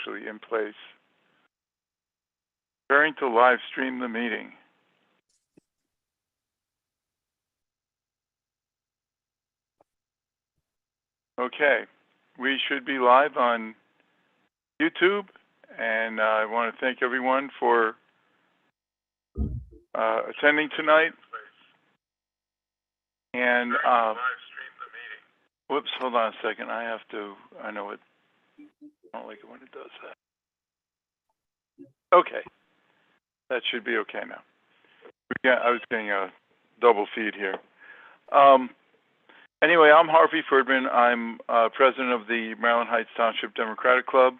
actually in place. Preparing to live stream the meeting. Okay, we should be live on YouTube, and I want to thank everyone for attending tonight. And whoops, hold on a second. I know it. I don't like it when it does that. Okay, that should be okay now. Yeah, I was getting a double feed here. Anyway, I'm Harvey Ferdman. I'm president of the Maryland Heights Township Democratic Club,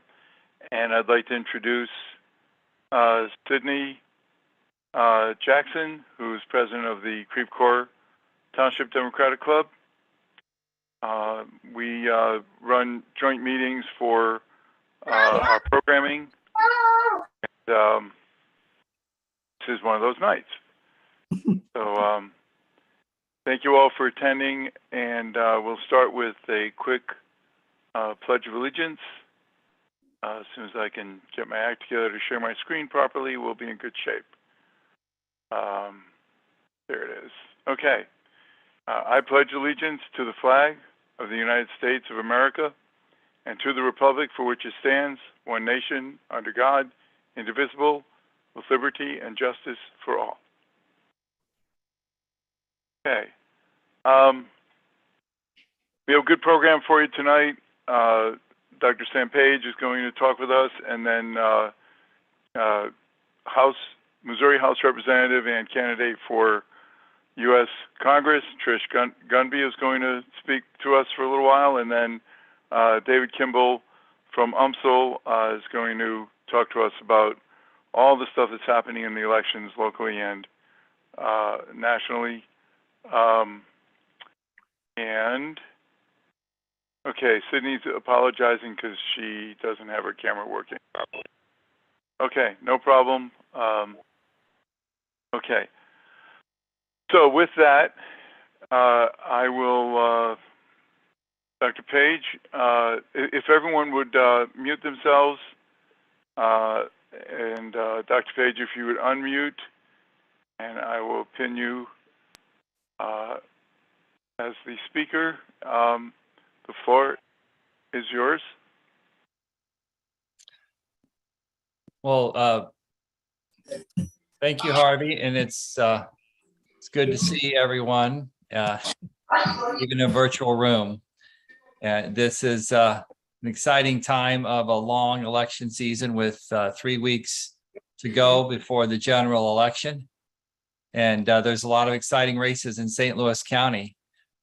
and I'd like to introduce Sydney Jackson, who's president of the Creve Coeur Township Democratic Club. We run joint meetings for our programming. And, this is one of those nights. So thank you all for attending, and we'll start with a quick Pledge of Allegiance. As soon as I can get my act together to share my screen properly, we'll be in good shape. There it is. Okay. I pledge allegiance to the flag of the United States of America and to the republic for which it stands, one nation, under God, indivisible, with liberty and justice for all. Okay. We have a good program for you tonight. Dr. Sam Page is going to talk with us, and then Missouri House Representative and candidate for U.S. Congress, Trish Gunby, is going to speak to us for a little while, and then David Kimball from UMSL is going to talk to us about all the stuff that's happening in the elections locally and nationally. And okay, Sydney's apologizing because she doesn't have her camera working properly. Okay, no problem. Okay. So with that, I will, Dr. Page, if everyone would mute themselves, and Dr. Page, if you would unmute, and I will pin you as the speaker. The floor is yours. Well, thank you, Harvey, and it's good to see everyone, even in a virtual room. This is an exciting time of a long election season with 3 weeks to go before the general election. And there's a lot of exciting races in St. Louis County.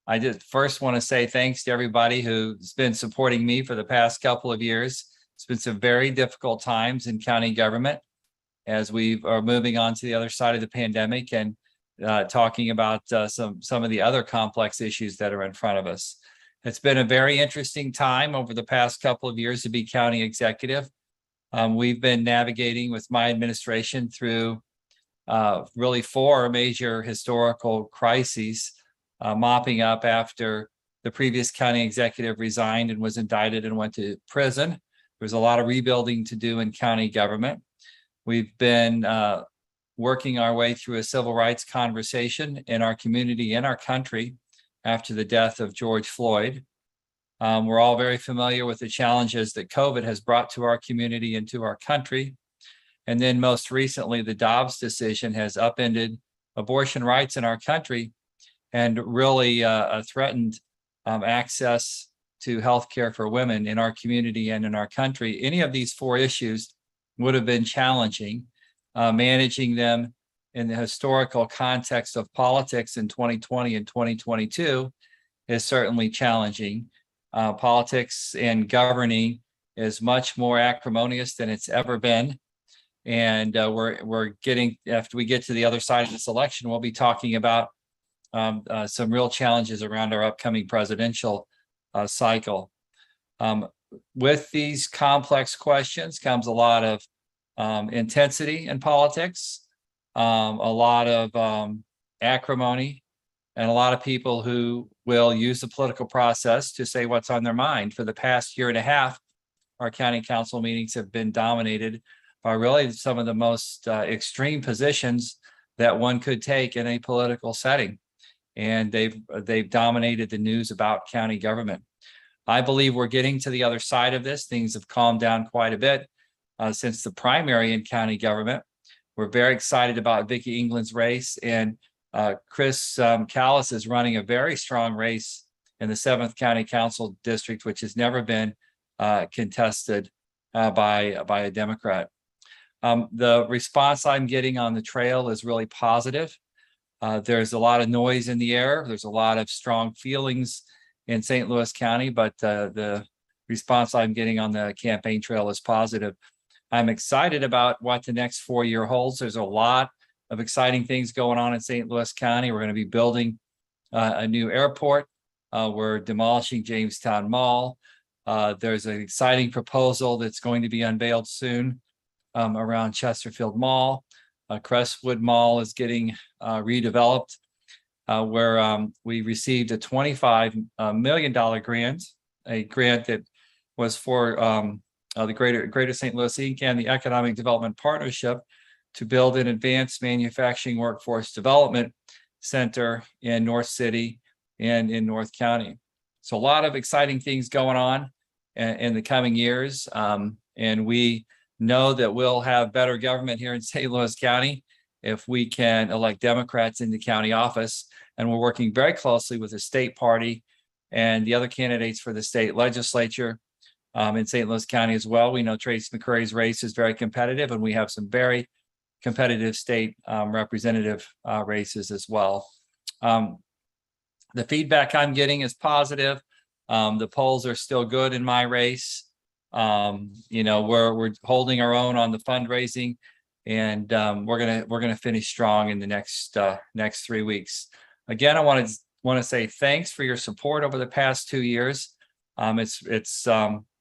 I just first want to say thanks to everybody who's been supporting me for the past couple of years. It's been some very difficult times in county government as we are moving on to the other side of the pandemic and talking about some of the other complex issues that are in front of us. It's been a very interesting time over the past couple of years to be county executive. We've been navigating with my administration through really 4 major historical crises, mopping up after the previous county executive resigned and was indicted and went to prison. There's a lot of rebuilding to do in county government. We've been working our way through a civil rights conversation in our community, in our country, after the death of George Floyd. We're all very familiar with the challenges that COVID has brought to our community and to our country. And then most recently, the Dobbs decision has upended abortion rights in our country and really threatened access to health care for women in our community and in our country. Any of these 4 issues would have been challenging. Managing them in the historical context of politics in 2020 and 2022 is certainly challenging. Politics and governing is much more acrimonious than it's ever been. And we're getting, after we get to the other side of this election, we'll be talking about some real challenges around our upcoming presidential cycle. With these complex questions comes a lot of intensity in politics, a lot of acrimony, and a lot of people who will use the political process to say what's on their mind. For the past year and a half, our county council meetings have been dominated by really some of the most extreme positions that one could take in a political setting. And they've dominated the news about county government. I believe we're getting to the other side of this. Things have calmed down quite a bit since the primary in county government. We're very excited about Vicki England's race, and Chris Callis is running a very strong race in the 7th County Council District, which has never been contested by a Democrat. The response I'm getting on the trail is really positive. There's a lot of noise in the air. There's a lot of strong feelings in St. Louis County, but the response I'm getting on the campaign trail is positive. I'm excited about what the next 4-year holds. There's a lot of exciting things going on in St. Louis County. We're going to be building a new airport. We're demolishing Jamestown Mall. There's an exciting proposal that's going to be unveiled soon around Chesterfield Mall. Crestwood Mall is getting redeveloped, where we received a $25 million grant, a grant that was for the Greater St. Louis Inc. and the Economic Development Partnership to build an advanced manufacturing workforce development center in North City and in North County. So a lot of exciting things going on in the coming years. And we know that we'll have better government here in St. Louis County if we can elect Democrats into county office. And we're working very closely with the state party and the other candidates for the state legislature in St. Louis County as well. We know Tracy McCurry's race is very competitive, and we have some very competitive state representative races as well. The feedback I'm getting is positive. The polls are still good in my race. We're holding our own on the fundraising, and we're gonna finish strong in the next 3 weeks. Again, I want to say thanks for your support over the past 2 years.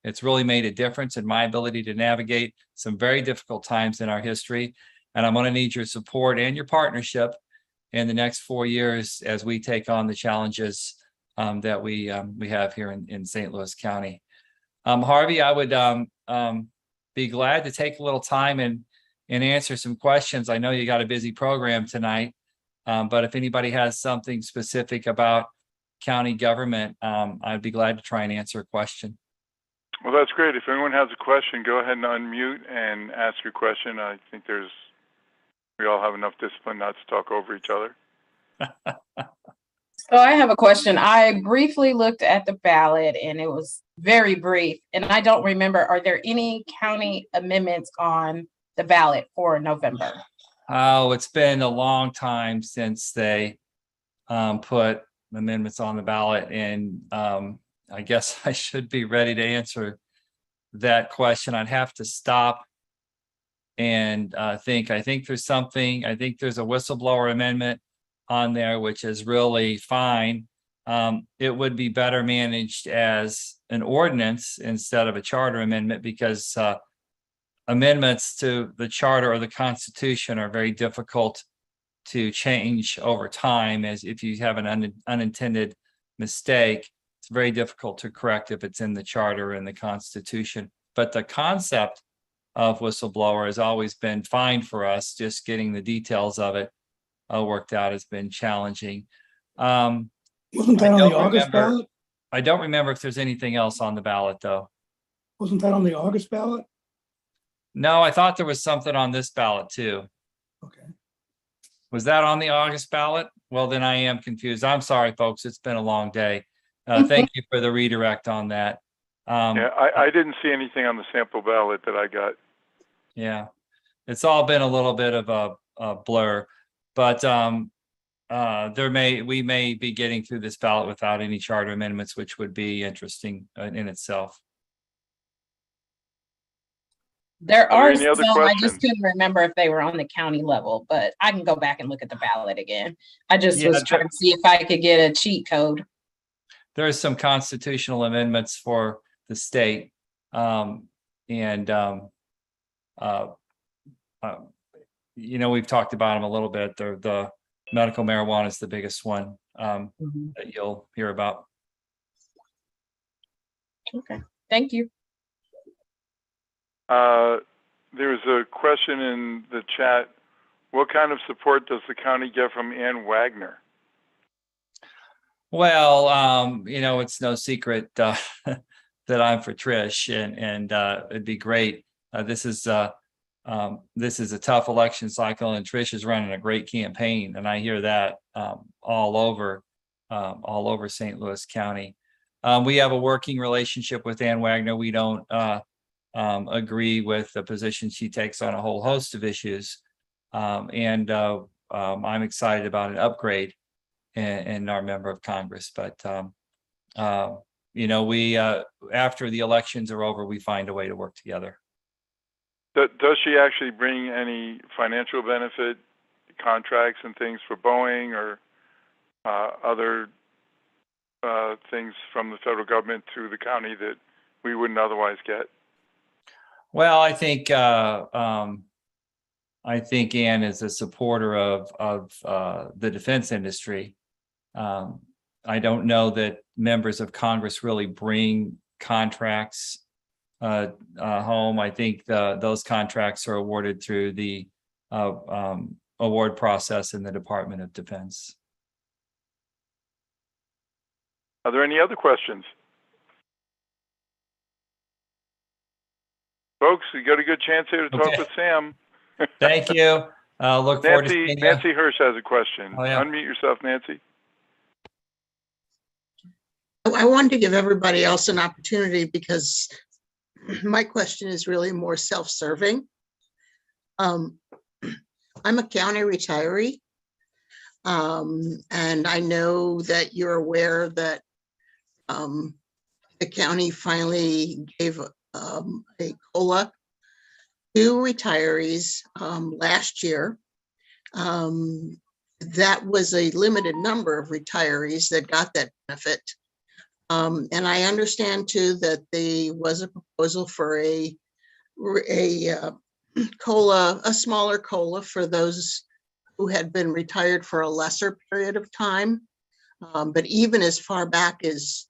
It's really made a difference in my ability to navigate some very difficult times in our history. And I'm going to need your support and your partnership in the next 4 years as we take on the challenges that we have here in St. Louis County. Harvey, I would be glad to take a little time and answer some questions. I know you got a busy program tonight, but if anybody has something specific about county government, I'd be glad to try and answer a question. Well, that's great. If anyone has a question, go ahead and unmute and ask your question. I think we all have enough discipline not to talk over each other. So I have a question. I briefly looked at the ballot and it was very brief. And I don't remember, are there any county amendments on the ballot for November? Oh, it's been a long time since they put amendments on the ballot. And I guess I should be ready to answer that question. I'd have to stop and think. I think there's a whistleblower amendment on there, which is really fine. It would be better managed as an ordinance instead of a charter amendment, because amendments to the charter or the Constitution are very difficult to change over time. As if you have an unintended mistake, it's very difficult to correct if it's in the charter and the Constitution. But the concept of whistleblower has always been fine for us. Just getting the details of it worked out has been challenging. Wasn't that on the August ballot? I don't remember if there's anything else on the ballot, though. Wasn't that on the August ballot? No, I thought there was something on this ballot too. Okay. Was that on the August ballot? Well, then I am confused. I'm sorry, folks. It's been a long day. Thank you for the redirect on that. Yeah, I didn't see anything on the sample ballot that I got. Yeah, it's all been a little bit of a blur, but we may be getting through this ballot without any charter amendments, which would be interesting in itself. There Are are there any other some, I questions? just couldn't remember if they were on the county level, but I can go back and look at the ballot again. I just was trying to see if I could get a cheat code. There's some constitutional amendments for the state, we've talked about them a little bit. The medical marijuana is the biggest one that you'll hear about. Okay, thank you. There's a question in the chat. What kind of support does the county get from Ann Wagner? Well, it's no secret that I'm for Trish, and it'd be great. This is a tough election cycle, and Trish is running a great campaign, and I hear that all over St. Louis County. We have a working relationship with Ann Wagner. We don't agree with the position she takes on a whole host of issues, and I'm excited about an upgrade in our member of Congress. But we after the elections are over, we find a way to work together. Does she actually bring any financial benefit, contracts and things for Boeing or other things from the federal government to the county that we wouldn't otherwise get? Well, I think Ann is a supporter of the defense industry. I don't know that members of Congress really bring contracts home. I think those contracts are awarded through the award process in the Department of Defense. Are there any other questions? Folks, you got a good chance here to talk with Sam. Thank you. Look forward to seeing you. Nancy Hirsch has a question. Oh, yeah. Unmute yourself, Nancy. I wanted to give everybody else an opportunity because my question is really more self-serving. I'm a county retiree, and I know that you're aware that the county finally gave a COLA to retirees last year. That was a limited number of retirees that got that benefit. And I understand too that there was a proposal for a COLA, a smaller COLA for those who had been retired for a lesser period of time. But even as far back as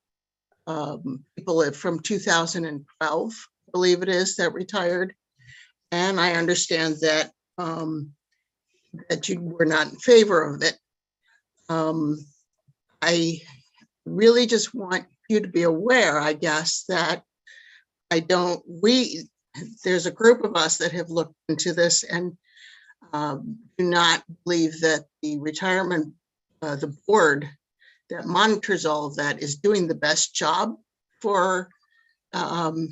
people from 2012, I believe it is, that retired. And I understand that that you were not in favor of it. I really just want you to be aware, I guess, that there's a group of us that have looked into this and do not believe that the retirement, the board that monitors all of that is doing the best job for the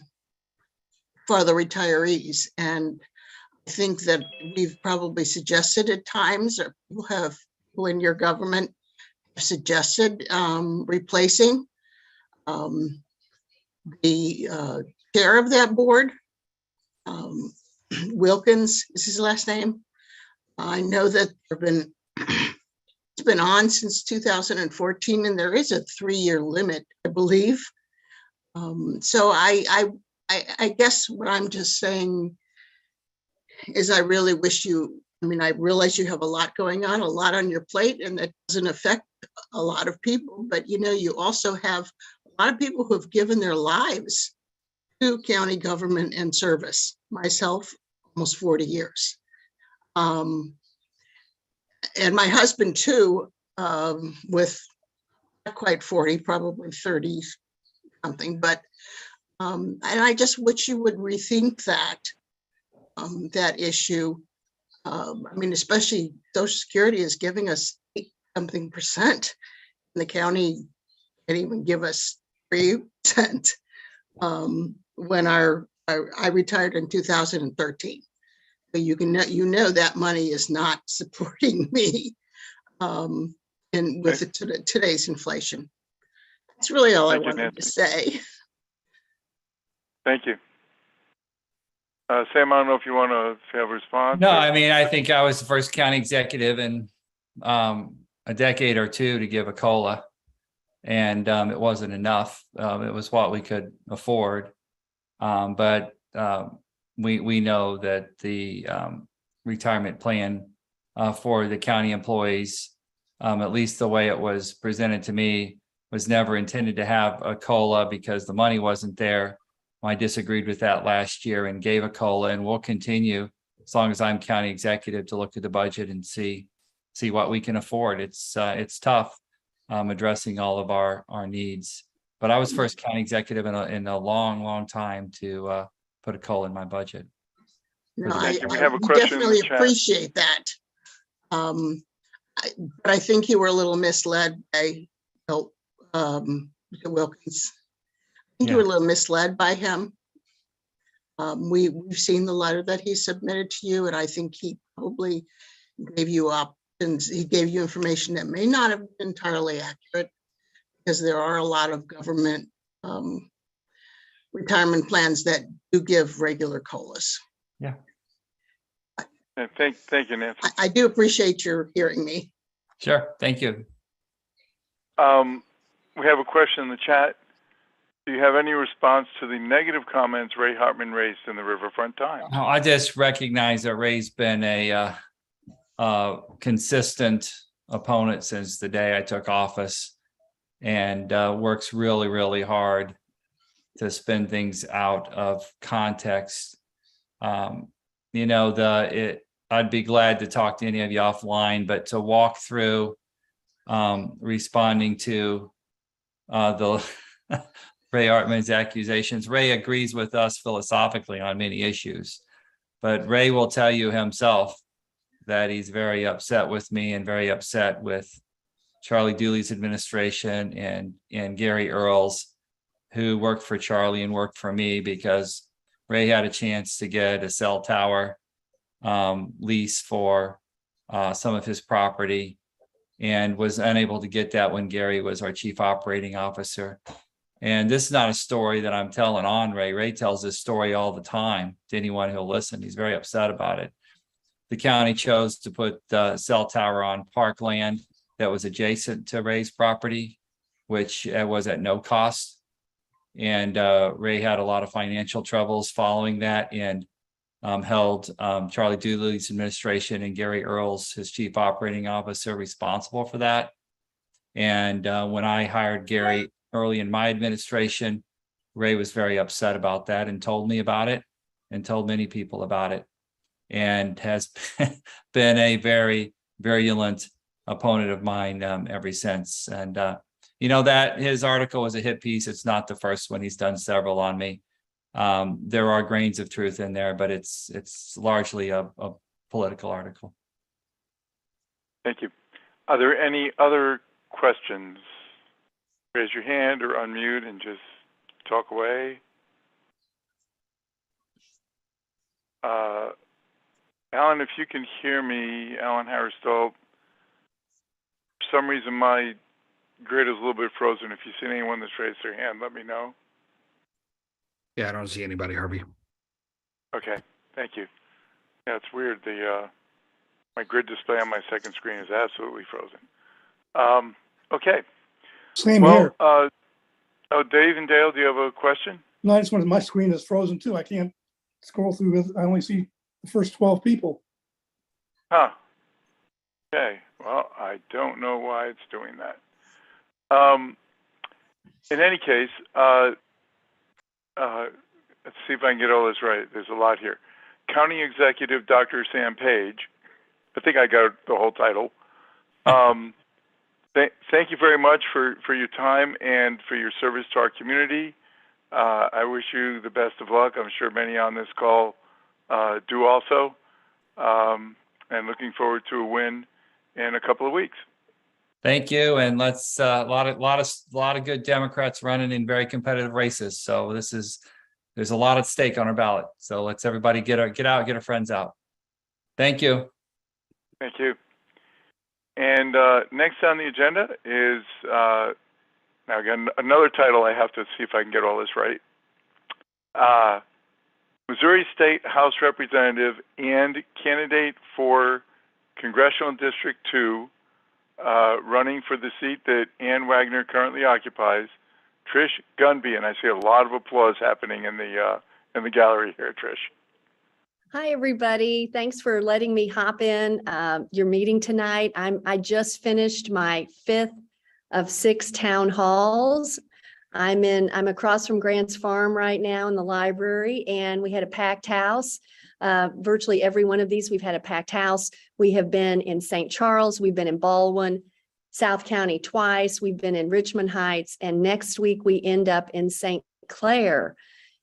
retirees. And I think that we've probably suggested at times, or people in your government have suggested replacing the chair of that board. Wilkins is his last name. I know that it's been on since 2014, and there is a 3-year limit, I believe. So I guess what I'm just saying is I really wish you, I realize you have a lot going on, a lot on your plate, and that doesn't affect a lot of people, but you also have a lot of people who have given their lives to county government and service. Myself, almost 40 years. And my husband too, with not quite 40, probably 30 something, but and I just wish you would rethink that issue. Especially Social Security is giving us 8-something%. The county can't even give us 3%. When I retired in 2013. So that money is not supporting me and with today's inflation. That's really all I wanted to say. Thank you. Sam, I don't know if you want to have a response. No, I think I was the first county executive in a decade or two to give a COLA, and it wasn't enough. It was what we could afford. But we know that the retirement plan for the county employees, at least the way it was presented to me, was never intended to have a COLA because the money wasn't there. I disagreed with that last year and gave a COLA, and we'll continue as long as I'm county executive to look at the budget and see what we can afford. It's tough addressing all of our needs. But I was first county executive in a long time to put a COLA in my budget. No, Thank I you. We have a question in the definitely chat. appreciate that. But I think you were a little misled by Bill Wilkins. I think you were a little misled by him. We've seen the letter that he submitted to you, and I think he probably gave you options. He gave you information that may not have been entirely accurate, because there are a lot of government retirement plans that do give regular COLAs. Yeah. And thank you, Nancy. I do appreciate your hearing me. Sure. Thank you. We have a question in the chat. Do you have any response to the negative comments Ray Hartman raised in the Riverfront Times? I just recognize that Ray's been a consistent opponent since the day I took office, and works really hard to spin things out of context. I'd be glad to talk to any of you offline, but to walk through responding to the Ray Hartman's accusations. Ray agrees with us philosophically on many issues, but Ray will tell you himself that he's very upset with me and very upset with Charlie Dooley's administration and Gary Earls, who worked for Charlie and worked for me, because Ray had a chance to get a cell tower lease for some of his property and was unable to get that when Gary was our chief operating officer. And this is not a story that I'm telling on Ray. Ray tells this story all the time to anyone who'll listen. He's very upset about it. The county chose to put the cell tower on parkland that was adjacent to Ray's property, which was at no cost. And Ray had a lot of financial troubles following that, and held Charlie Dooley's administration and Gary Earls, his chief operating officer, responsible for that. And when I hired Gary early in my administration, Ray was very upset about that and told me about it and told many people about it, and has been a very virulent opponent of mine ever since. And that his article was a hit piece. It's not the first one. He's done several on me. There are grains of truth in there, but it's largely a political article. Thank you. Are there any other questions? Raise your hand or unmute and just talk away. Alan, if you can hear me, Alan Harris-Stoll, for some reason my grid is a little bit frozen. If you see anyone that's raised their hand, let me know. Yeah, I don't see anybody, Harvey. Okay, thank you. Yeah, it's weird. My grid display on my second screen is absolutely frozen. Okay. Same here. Dave and Dale, do you have a question? No, I just wanted, my screen is frozen too. I can't scroll through with, I only see the first 12 people. Huh. Okay. Well, I don't know why it's doing that. In any case, let's see if I can get all this right. There's a lot here. County Executive Dr. Sam Page. I think I got the whole title. Thank you very much for your time and for your service to our community. I wish you the best of luck. I'm sure many on this call do also. And looking forward to a win in a couple of weeks. Thank you, and let's a lot of good Democrats running in very competitive races. So there's a lot at stake on our ballot. So let's everybody get out, get our friends out. Thank you. Thank you. And next on the agenda is now again another title. I have to see if I can get all this right. Missouri State House Representative and candidate for Congressional District 2, running for the seat that Ann Wagner currently occupies, Trish Gunby, and I see a lot of applause happening in the gallery here, Trish. Hi, everybody. Thanks for letting me hop in your meeting tonight. I just finished my 5th of 6 town halls. I'm across from Grant's Farm right now in the library, and we had a packed house. Virtually every one of these, we've had a packed house. We have been in St. Charles, we've been in Baldwin, South County twice, we've been in Richmond Heights, and next week we end up in St. Clair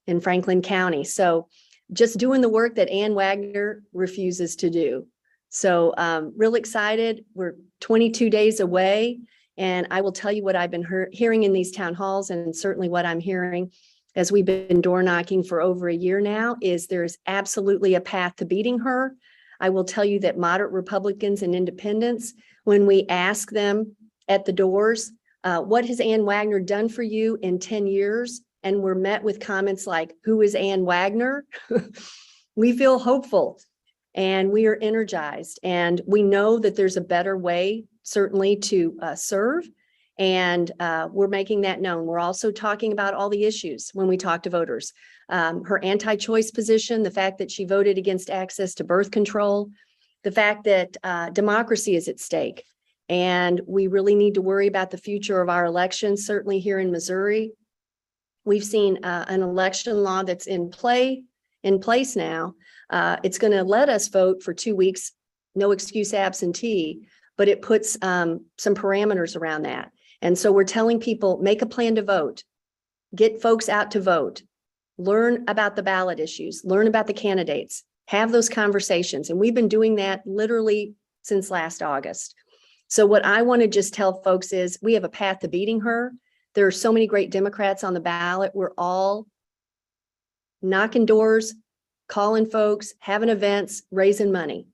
in Franklin County. So just doing the work that Ann Wagner refuses to do. So real excited. We're 22 days away. And I will tell you what I've been hearing in these town halls, and certainly what I'm hearing as we've been door knocking for over a year now, is there's absolutely a path to beating her. I will tell you that moderate Republicans and independents, when we ask them at the doors, what has Ann Wagner done for you in 10 years? And we're met with comments like, who is Ann Wagner? We feel hopeful and we are energized, and we know that there's a better way, certainly, to serve. And we're making that known. We're also talking about all the issues when we talk to voters. Her anti-choice position, the fact that she voted against access to birth control, the fact that democracy is at stake. And we really need to worry about the future of our elections, certainly here in Missouri. We've seen an election law that's in place now. It's going to let us vote for 2 weeks, no excuse absentee, but it puts some parameters around that. And so we're telling people, make a plan to vote, get folks out to vote, learn about the ballot issues, learn about the candidates, have those conversations. And we've been doing that literally since last August. So what I want to just tell folks is we have a path to beating her. There are so many great Democrats on the ballot. We're all knocking doors, calling folks, having events, raising money.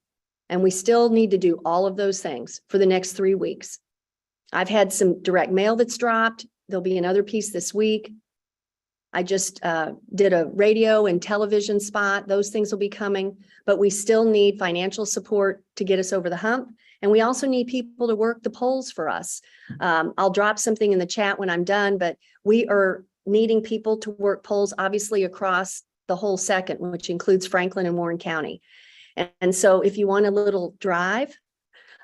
And we still need to do all of those things for the next 3 weeks. I've had some direct mail that's dropped. There'll be another piece this week. I just did a radio and television spot. Those things will be coming, but we still need financial support to get us over the hump. And we also need people to work the polls for us. I'll drop something in the chat when I'm done, but we are needing people to work polls, obviously, across the whole second, which includes Franklin and Warren County. And so if you want a little drive,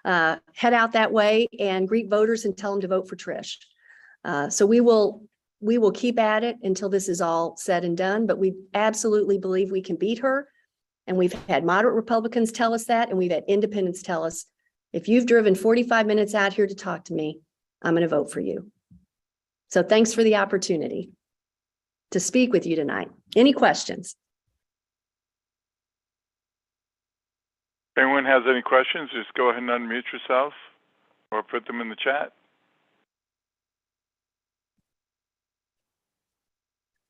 head out that way and greet voters and tell them to vote for Trish. So we will keep at it until this is all said and done, but we absolutely believe we can beat her. And we've had moderate Republicans tell us that, and we've had independents tell us, if you've driven 45 minutes out here to talk to me, I'm going to vote for you. So thanks for the opportunity to speak with you tonight. Any questions? If anyone has any questions, just go ahead and unmute yourself or put them in the chat.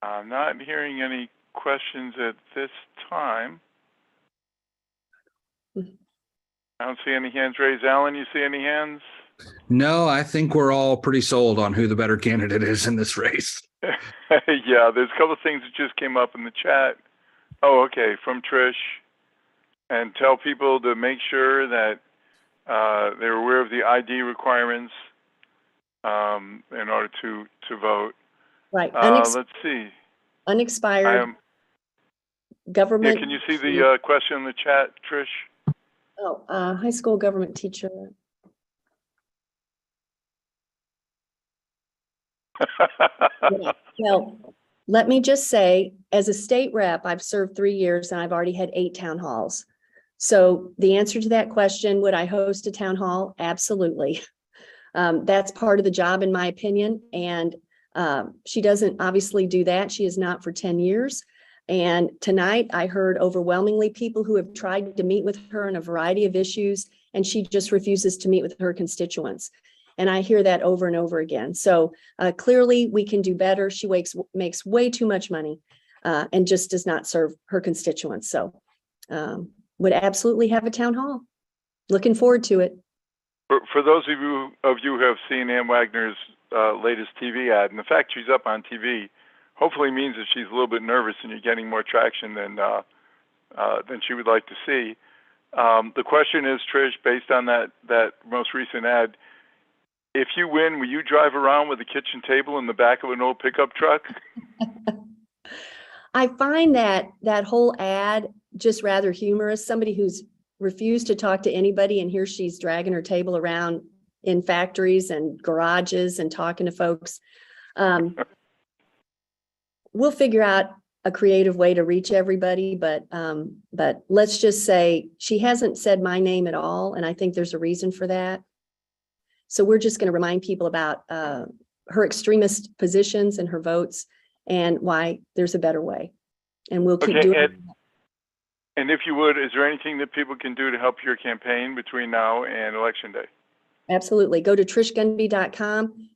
I'm not hearing any questions at this time. I don't see any hands raised. Alan, you see any hands? No, I think we're all pretty sold on who the better candidate is in this race. Yeah, there's a couple of things that just came up in the chat. Oh, okay, from Trish. And tell people to make sure that they're aware of the ID requirements in order to vote. Right. Let's see. Unexpired government. Yeah, can you see the question in the chat, Trish? Oh, high school government teacher. Yeah. Well, let me just say, as a state rep, I've served 3 years and I've already had 8 town halls. So the answer to that question, would I host a town hall? Absolutely. That's part of the job, in my opinion. And she doesn't obviously do that. She has not for 10 years. And tonight I heard overwhelmingly people who have tried to meet with her on a variety of issues, and she just refuses to meet with her constituents. And I hear that over and over again. So clearly we can do better. She makes way too much money and just does not serve her constituents. So would absolutely have a town hall. Looking forward to it. For those of you who have seen Ann Wagner's latest TV ad, and the fact she's up on TV hopefully means that she's a little bit nervous and you're getting more traction than she would like to see. The question is, Trish, based on that most recent ad, if you win, will you drive around with a kitchen table in the back of an old pickup truck? I find that whole ad just rather humorous. Somebody who's refused to talk to anybody, and here she's dragging her table around in factories and garages and talking to folks. we'll figure out a creative way to reach everybody, but let's just say she hasn't said my name at all, and I think there's a reason for that. So we're just going to remind people about her extremist positions and her votes and why there's a better way. And we'll keep doing it. And if you would, is there anything that people can do to help your campaign between now and Election Day? Absolutely. Go to trishgunby.com.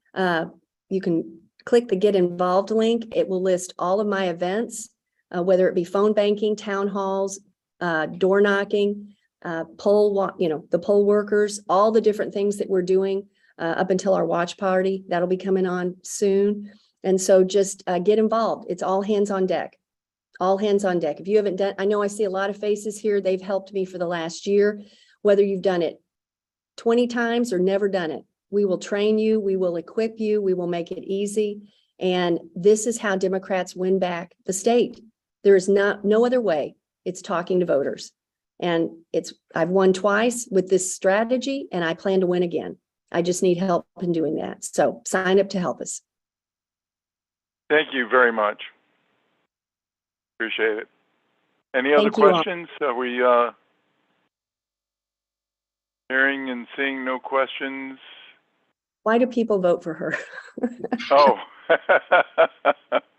You can click the Get Involved link. It will list all of my events, whether it be phone banking, town halls, door knocking, the poll workers, all the different things that we're doing up until our watch party. That'll be coming on soon. And so just get involved. It's all hands on deck. All hands on deck. If you haven't done, I know I see a lot of faces here. They've helped me for the last year, whether you've done it 20 times or never done it. We will train you. We will equip you. We will make it easy. And this is how Democrats win back the state. There is no other way. It's talking to voters. And I've won twice with this strategy, and I plan to win again. I just need help in doing that. So sign up to help us. Thank you very much. Appreciate it. Any other Thank you all. questions? Are we hearing and seeing no questions? Why do people vote for her? Oh.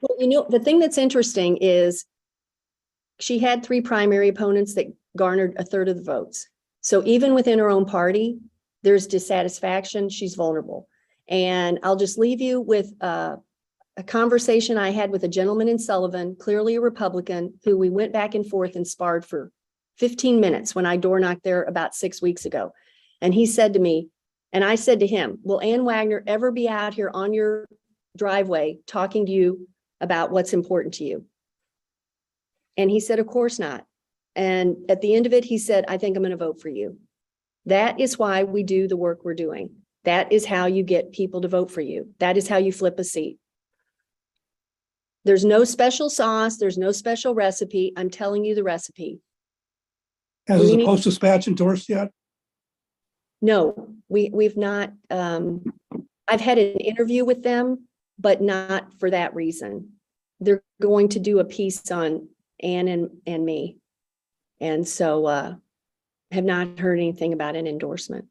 Well, the thing that's interesting is she had 3 primary opponents that garnered a third of the votes. So even within her own party, there's dissatisfaction. She's vulnerable. And I'll just leave you with a conversation I had with a gentleman in Sullivan, clearly a Republican, who we went back and forth and sparred for 15 minutes when I door knocked there about 6 weeks ago. And he said to me, and I said to him, will Ann Wagner ever be out here on your driveway talking to you about what's important to you? And he said, of course not. And at the end of it, he said, I think I'm going to vote for you. That is why we do the work we're doing. That is how you get people to vote for you. That is how you flip a seat. There's no special sauce. There's no special recipe. I'm telling you the recipe. Has the Post-Dispatch endorsed yet? No, we've not. I've had an interview with them, but not for that reason. They're going to do a piece on Ann and me. And so have not heard anything about an endorsement.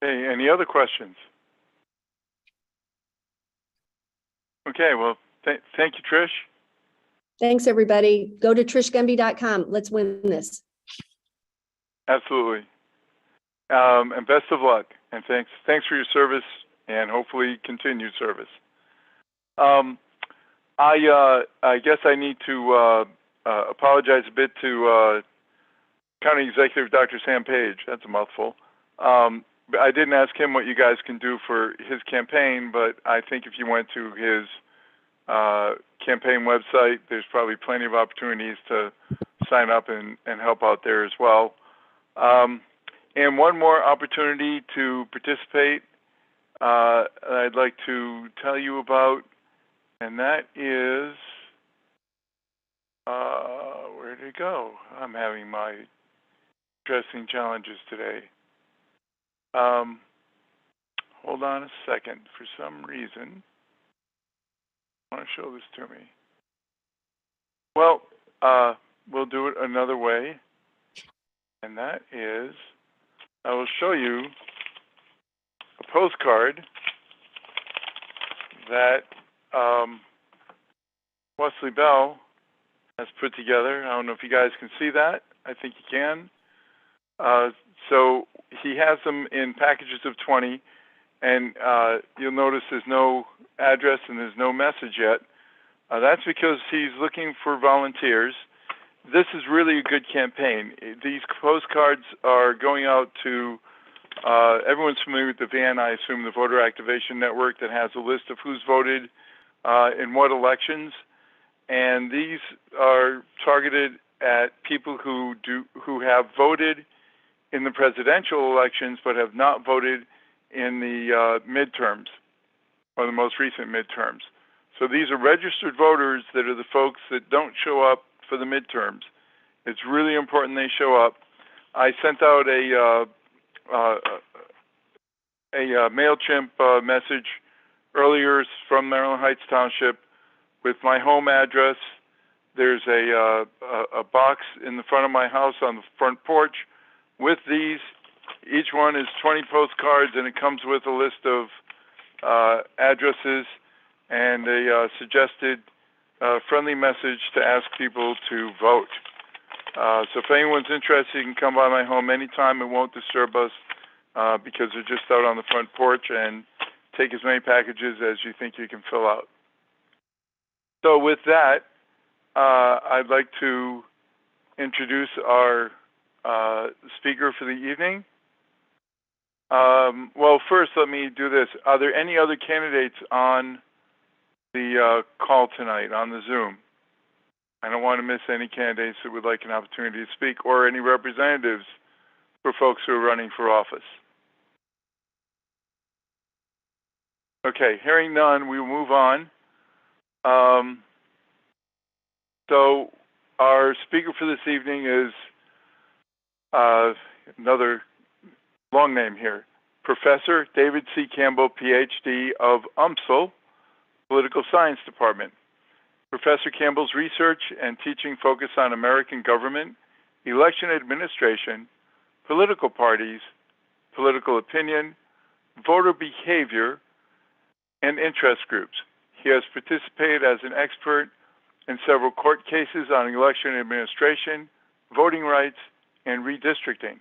Hey, any other questions? Okay, well, thank you, Trish. Thanks, everybody. Go to trishgunby.com. Let's win this. Absolutely. And best of luck. And thanks for your service and hopefully continued service. I guess I need to apologize a bit to County Executive Dr. Sam Page. That's a mouthful. I didn't ask him what you guys can do for his campaign, but I think if you went to his campaign website, there's probably plenty of opportunities to sign up and help out there as well. And one more opportunity to participate I'd like to tell you about, and that is, where did it go? I'm having my interesting challenges today. Hold on a second. For some reason, I want to show this to me. Well, we'll do it another way, and that is, I will show you a postcard that Wesley Bell has put together. I don't know if you guys can see that. I think you can. So he has them in packages of 20, and you'll notice there's no address and there's no message yet. That's because he's looking for volunteers. This is really a good campaign. These postcards are going out to, everyone's familiar with the VAN, I assume, the Voter Activation Network, that has a list of who's voted in what elections. And these are targeted at people who have voted in the presidential elections but have not voted in the midterms or the most recent midterms. So these are registered voters that are the folks that don't show up for the midterms. It's really important they show up. I sent out a MailChimp message earlier from Maryland Heights Township with my home address. There's a box in the front of my house on the front porch with these. Each one is 20 postcards, and it comes with a list of addresses and a suggested friendly message to ask people to vote. So if anyone's interested, you can come by my home anytime. It won't disturb us because they're just out on the front porch, and take as many packages as you think you can fill out. So with that, I'd like to introduce our speaker for the evening. Well, first, let me do this. Are there any other candidates on the call tonight on the Zoom? I don't want to miss any candidates that would like an opportunity to speak, or any representatives for folks who are running for office. Okay, hearing none, we will move on. So our speaker for this evening is another long name here, Professor David C. Kimball, PhD of UMSL, Political Science Department. Professor Kimball's research and teaching focus on American government, election administration, political parties, political opinion, voter behavior, and interest groups. He has participated as an expert in several court cases on election administration, voting rights, and redistricting.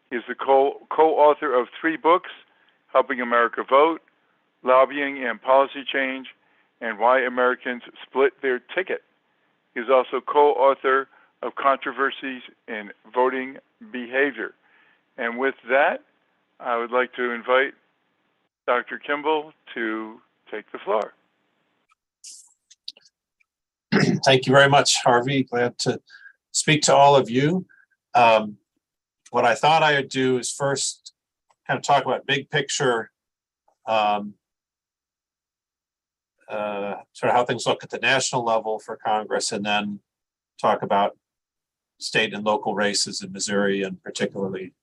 He is the co-author of 3 books, Helping America Vote, Lobbying and Policy Change, and Why Americans Split Their Ticket. He is also co-author of Controversies in Voting Behavior. And with that, I would like to invite Dr. Kimball to take the floor. Thank you very much, Harvey. Glad to speak to all of you. What I thought I would do is first kind of talk about big picture, sort of how things look at the national level for Congress, and then talk about state and local races in Missouri, and particularly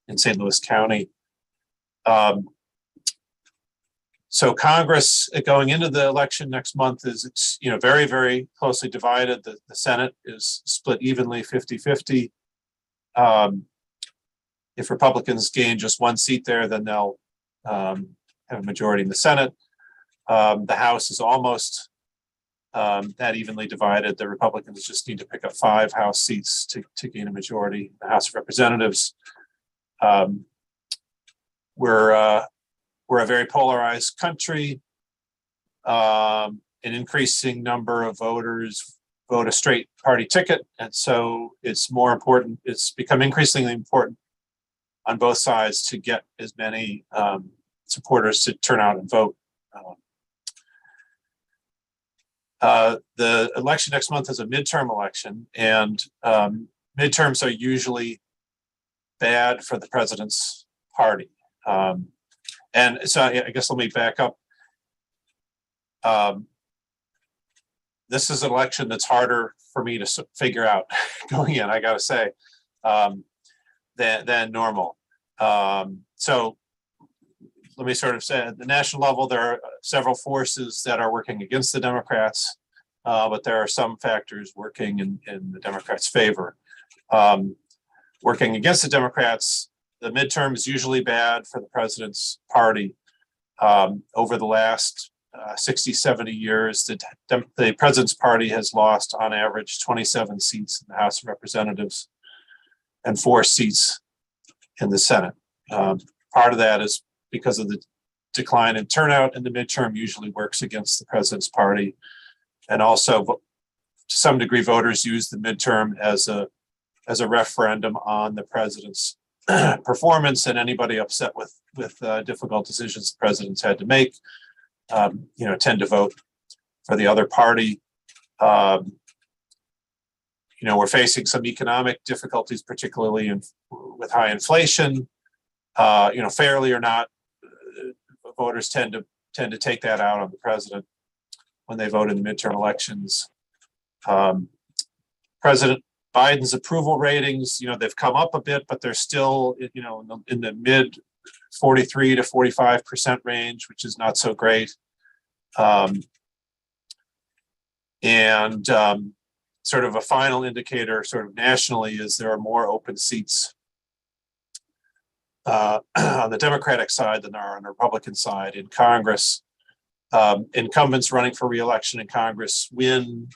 in St. Louis County. So Congress, going into the election next month, it's very, very closely divided. The Senate is split evenly, 50-50. If Republicans gain just 1 seat there, then they'll have a majority in the Senate. The House is almost that evenly divided. The Republicans just need to pick up 5 House seats to gain a majority in the House of Representatives. We're a very polarized country. An increasing number of voters vote a straight party ticket, and so it's more important. It's become increasingly important on both sides to get as many supporters to turn out and vote. The election next month is a midterm election, and midterms are usually bad for the president's party. And so I guess let me back up. This is an election that's harder for me to figure out going in, I gotta say, than normal. So let me sort of say, at the national level, there are several forces that are working against the Democrats, but there are some factors working in the Democrats' favor. Working against the Democrats, the midterm is usually bad for the president's party. Over the last 60, 70 years, the president's party has lost on average 27 seats in the House of Representatives and 4 seats in the Senate. Part of that is because of the decline in turnout, and the midterm usually works against the president's party. And also, to some degree, voters use the midterm as a referendum on the president's performance, and anybody upset with difficult decisions the president's had to make, tend to vote for the other party. We're facing some economic difficulties, particularly with high inflation. Fairly or not, voters tend to take that out on the president when they vote in the midterm elections. President Biden's approval ratings, they've come up a bit, but they're still, in the mid 43 to 45% range, which is not so great. And sort of a final indicator sort of nationally is there are more open seats on the Democratic side than there are on the Republican side in Congress. Incumbents running for re-election in Congress win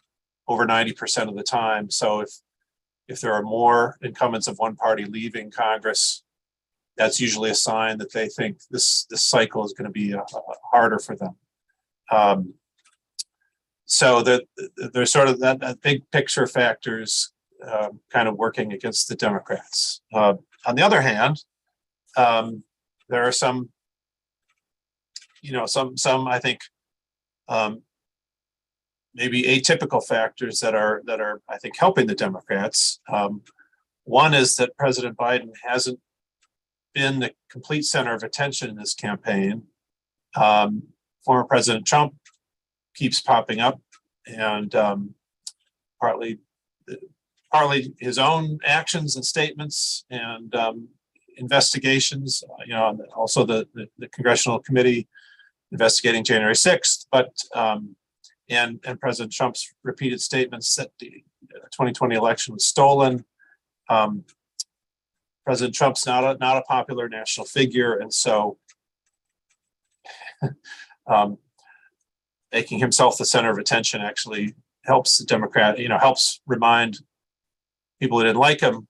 over 90% of the time. So if there are more incumbents of one party leaving Congress, that's usually a sign that they think this cycle is going to be harder for them. So there's sort of that big picture factors kind of working against the Democrats. On the other hand, there are some I think maybe atypical factors that are I think helping the Democrats. One is that President Biden hasn't been the complete center of attention in this campaign. Former President Trump keeps popping up, and partly his own actions and statements and investigations, and also the congressional committee investigating January 6th, but and President Trump's repeated statements that the 2020 election was stolen. President Trump's not a popular national figure, and so making himself the center of attention actually helps the Democrat, helps remind people who didn't like him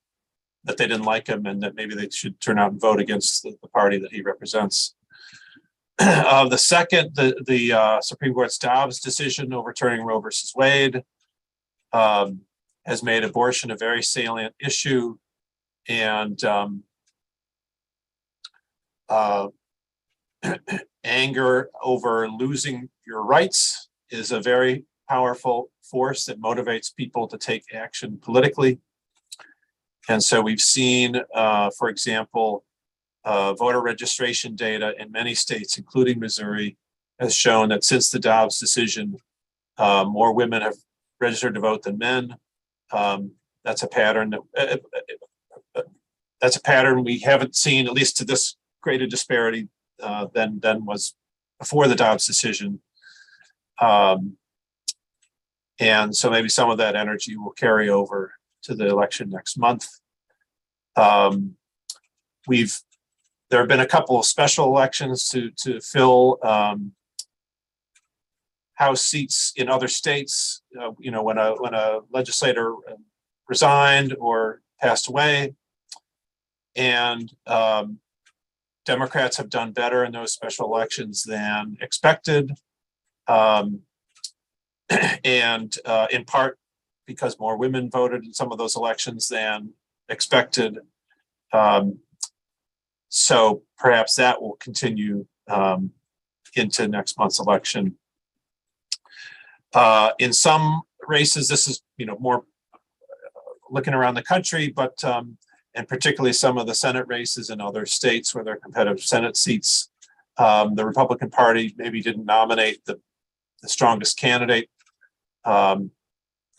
that they didn't like him and that maybe they should turn out and vote against the party that he represents. The second, the Supreme Court's Dobbs decision overturning Roe versus Wade has made abortion a very salient issue, and anger over losing your rights is a very powerful force that motivates people to take action politically. And so we've seen, for example, voter registration data in many states, including Missouri, has shown that since the Dobbs decision, more women have registered to vote than men. That's a pattern we haven't seen, at least to this greater disparity than was before the Dobbs decision. And so maybe some of that energy will carry over to the election next month. There have been a couple of special elections to fill House seats in other states. When a legislator resigned or passed away, and Democrats have done better in those special elections than expected, and in part because more women voted in some of those elections than expected. So perhaps that will continue into next month's election. In some races, this is more looking around the country, but and particularly some of the Senate races in other states where there are competitive Senate seats, the Republican Party maybe didn't nominate the strongest candidate.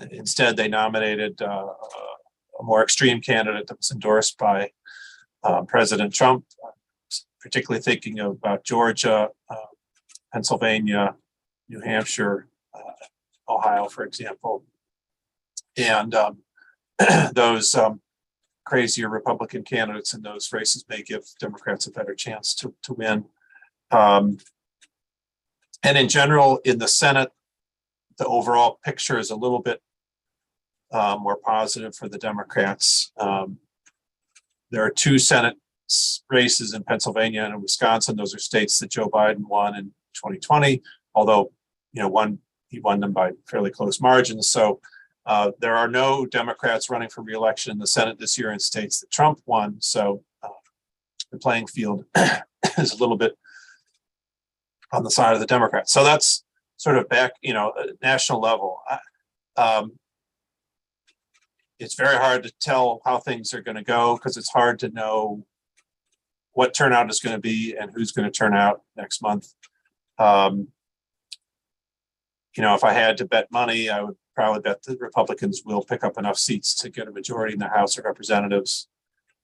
Instead, they nominated a more extreme candidate that was endorsed by President Trump, particularly thinking about Georgia, Pennsylvania, New Hampshire, Ohio, for example. And those crazier Republican candidates in those races may give Democrats a better chance to win. And in general, in the Senate, the overall picture is a little bit more positive for the Democrats. There are two Senate races in Pennsylvania and in Wisconsin. Those are states that Joe Biden won in 2020, although he won them by fairly close margins. So there are no Democrats running for re-election in the Senate this year in states that Trump won. So the playing field is a little bit on the side of the Democrats. So that's sort of back, national level. It's very hard to tell how things are going to go because it's hard to know what turnout is going to be and who's going to turn out next month. If I had to bet money, I would probably bet the Republicans will pick up enough seats to get a majority in the House of Representatives.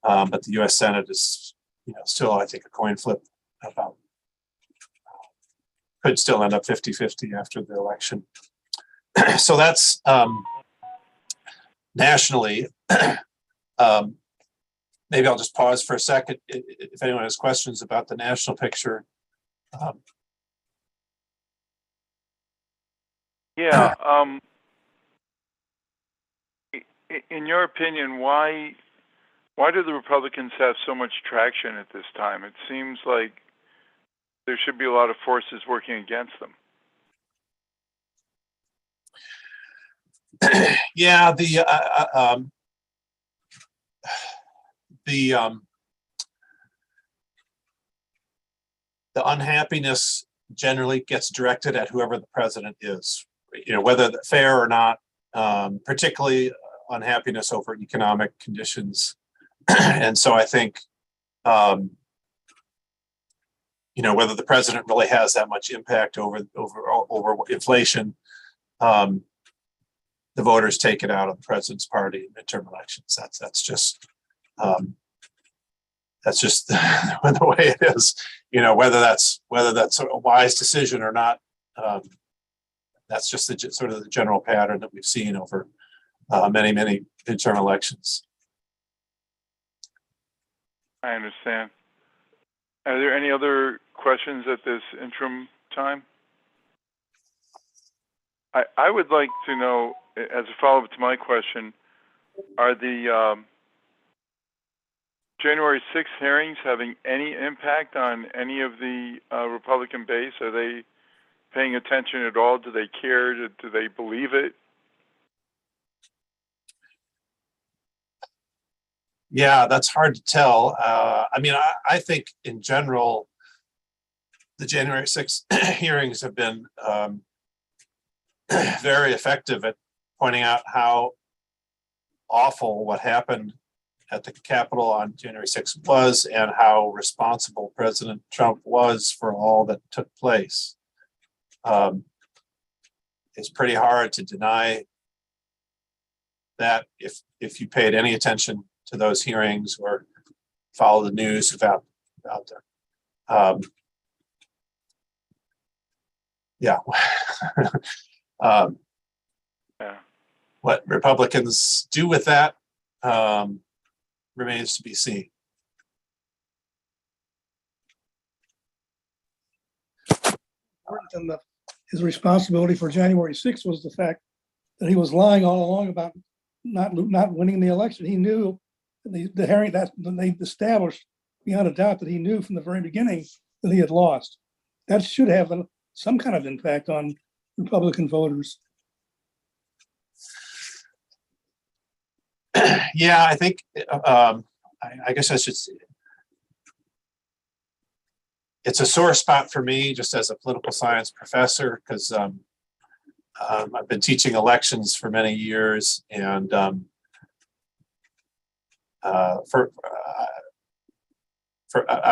But the U.S. Senate is, still, I think, a coin flip about could still end up 50-50 after the election. So that's nationally. Maybe I'll just pause for a second if anyone has questions about the national picture. Yeah. In your opinion, why do the Republicans have so much traction at this time? It seems like there should be a lot of forces working against them. Yeah, the unhappiness generally gets directed at whoever the president is, whether fair or not, particularly unhappiness over economic conditions. And so I think, whether the president really has that much impact over inflation, the voters take it out of the president's party in midterm elections. That's just the way it is. Whether that's a wise decision or not. That's just sort of the general pattern that we've seen over many midterm elections. I understand. Are there any other questions at this interim time? I would like to know, as a follow-up to my question, are the January 6th hearings having any impact on any of the Republican base? Are they paying attention at all? Do they care? Do they believe it? Yeah, that's hard to tell. I think in general, the January 6th hearings have been very effective at pointing out how awful what happened at the Capitol on January 6th was, and how responsible President Trump was for all that took place. It's pretty hard to deny that if you paid any attention to those hearings or follow the news about them. Yeah. What Republicans do with that remains to be seen. And his responsibility for January 6th was the fact that he was lying all along about not winning the election. He knew the hearing that they established beyond a doubt that he knew from the very beginning that he had lost. That should have some kind of impact on Republican voters. Yeah, I think, I guess I should say, it's a sore spot for me just as a political science professor, because I've been teaching elections for many years, and I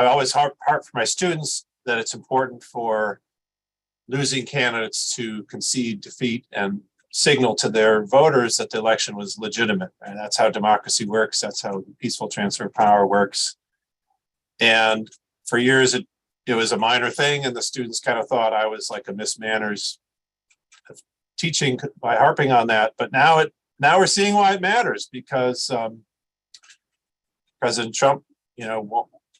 always harp for my students that it's important for losing candidates to concede defeat and signal to their voters that the election was legitimate. And that's how democracy works. That's how peaceful transfer of power works. And for years, it was a minor thing, and the students kind of thought I was like a Miss Manners of teaching by harping on that. But now we're seeing why it matters, because President Trump,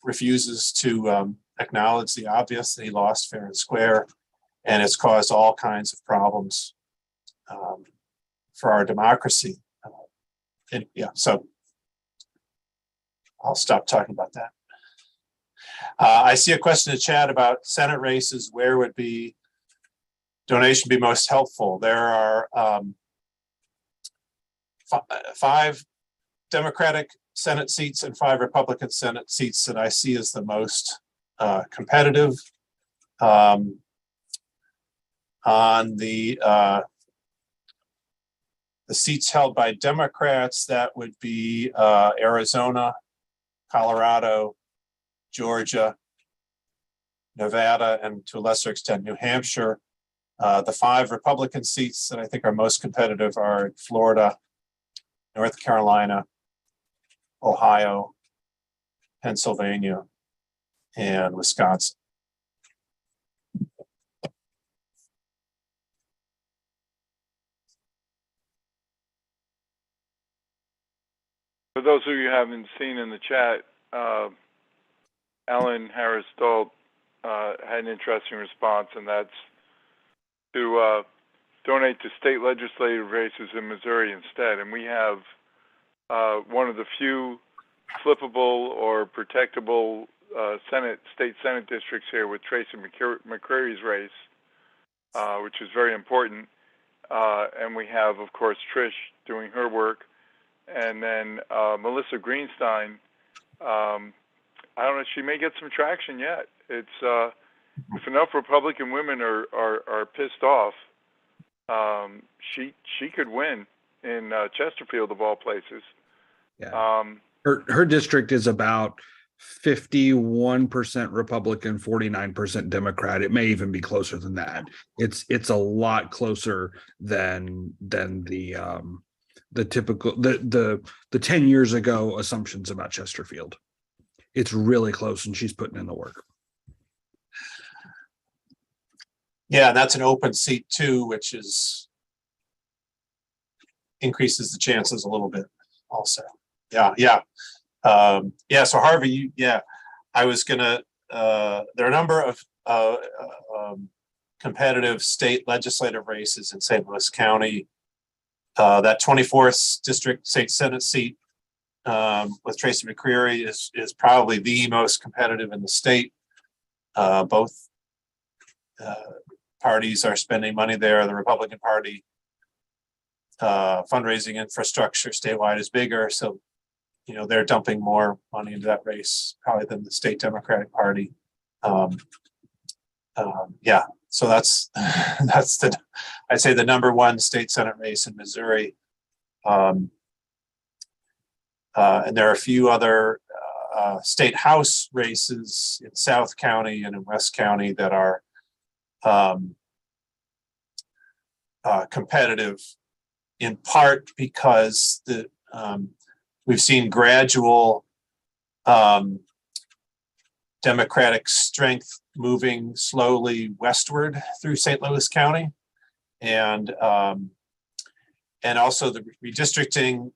refuses to acknowledge the obvious, that he lost fair and square, and it's caused all kinds of problems for our democracy. So I'll stop talking about that. I see a question in the chat about Senate races. Where would donation be most helpful? There are 5 Democratic Senate seats and 5 Republican Senate seats that I see as the most competitive. On the seats held by Democrats, that would be Arizona, Colorado, Georgia, Nevada, and to a lesser extent, New Hampshire. The 5 Republican seats that I think are most competitive are Florida, North Carolina, Ohio, Pennsylvania, and Wisconsin. For those of you who haven't seen in the chat, Ellen Harris Dalt had an interesting response, and that's to donate to state legislative races in Missouri instead. And we have one of the few flippable or protectable state Senate districts here with Tracy McCreary's race, which is very important. And we have, of course, Trish doing her work. And then Melissa Greenstein, I don't know, she may get some traction yet. It's if enough Republican women are pissed off, she could win in Chesterfield of all places. Yeah. Her district is about 51% Republican, 49% Democrat. It may even be closer than that. It's a lot closer than the typical the 10 years ago assumptions about Chesterfield. It's really close, and she's putting in the work. Yeah, that's an open seat too, which increases the chances a little bit also. Yeah. So Harvey, I was gonna, there are a number of competitive state legislative races in St. Louis County. That 24th district state Senate seat with Tracy McCreary is probably the most competitive in the state. Both parties are spending money there. The Republican Party fundraising infrastructure statewide is bigger, so they're dumping more money into that race probably than the state Democratic Party. So that's I'd say the number one state Senate race in Missouri. And there are a few other state house races in South County and in West County that are competitive, in part because we've seen gradual Democratic strength moving slowly westward through St. Louis County, and also the redistricting,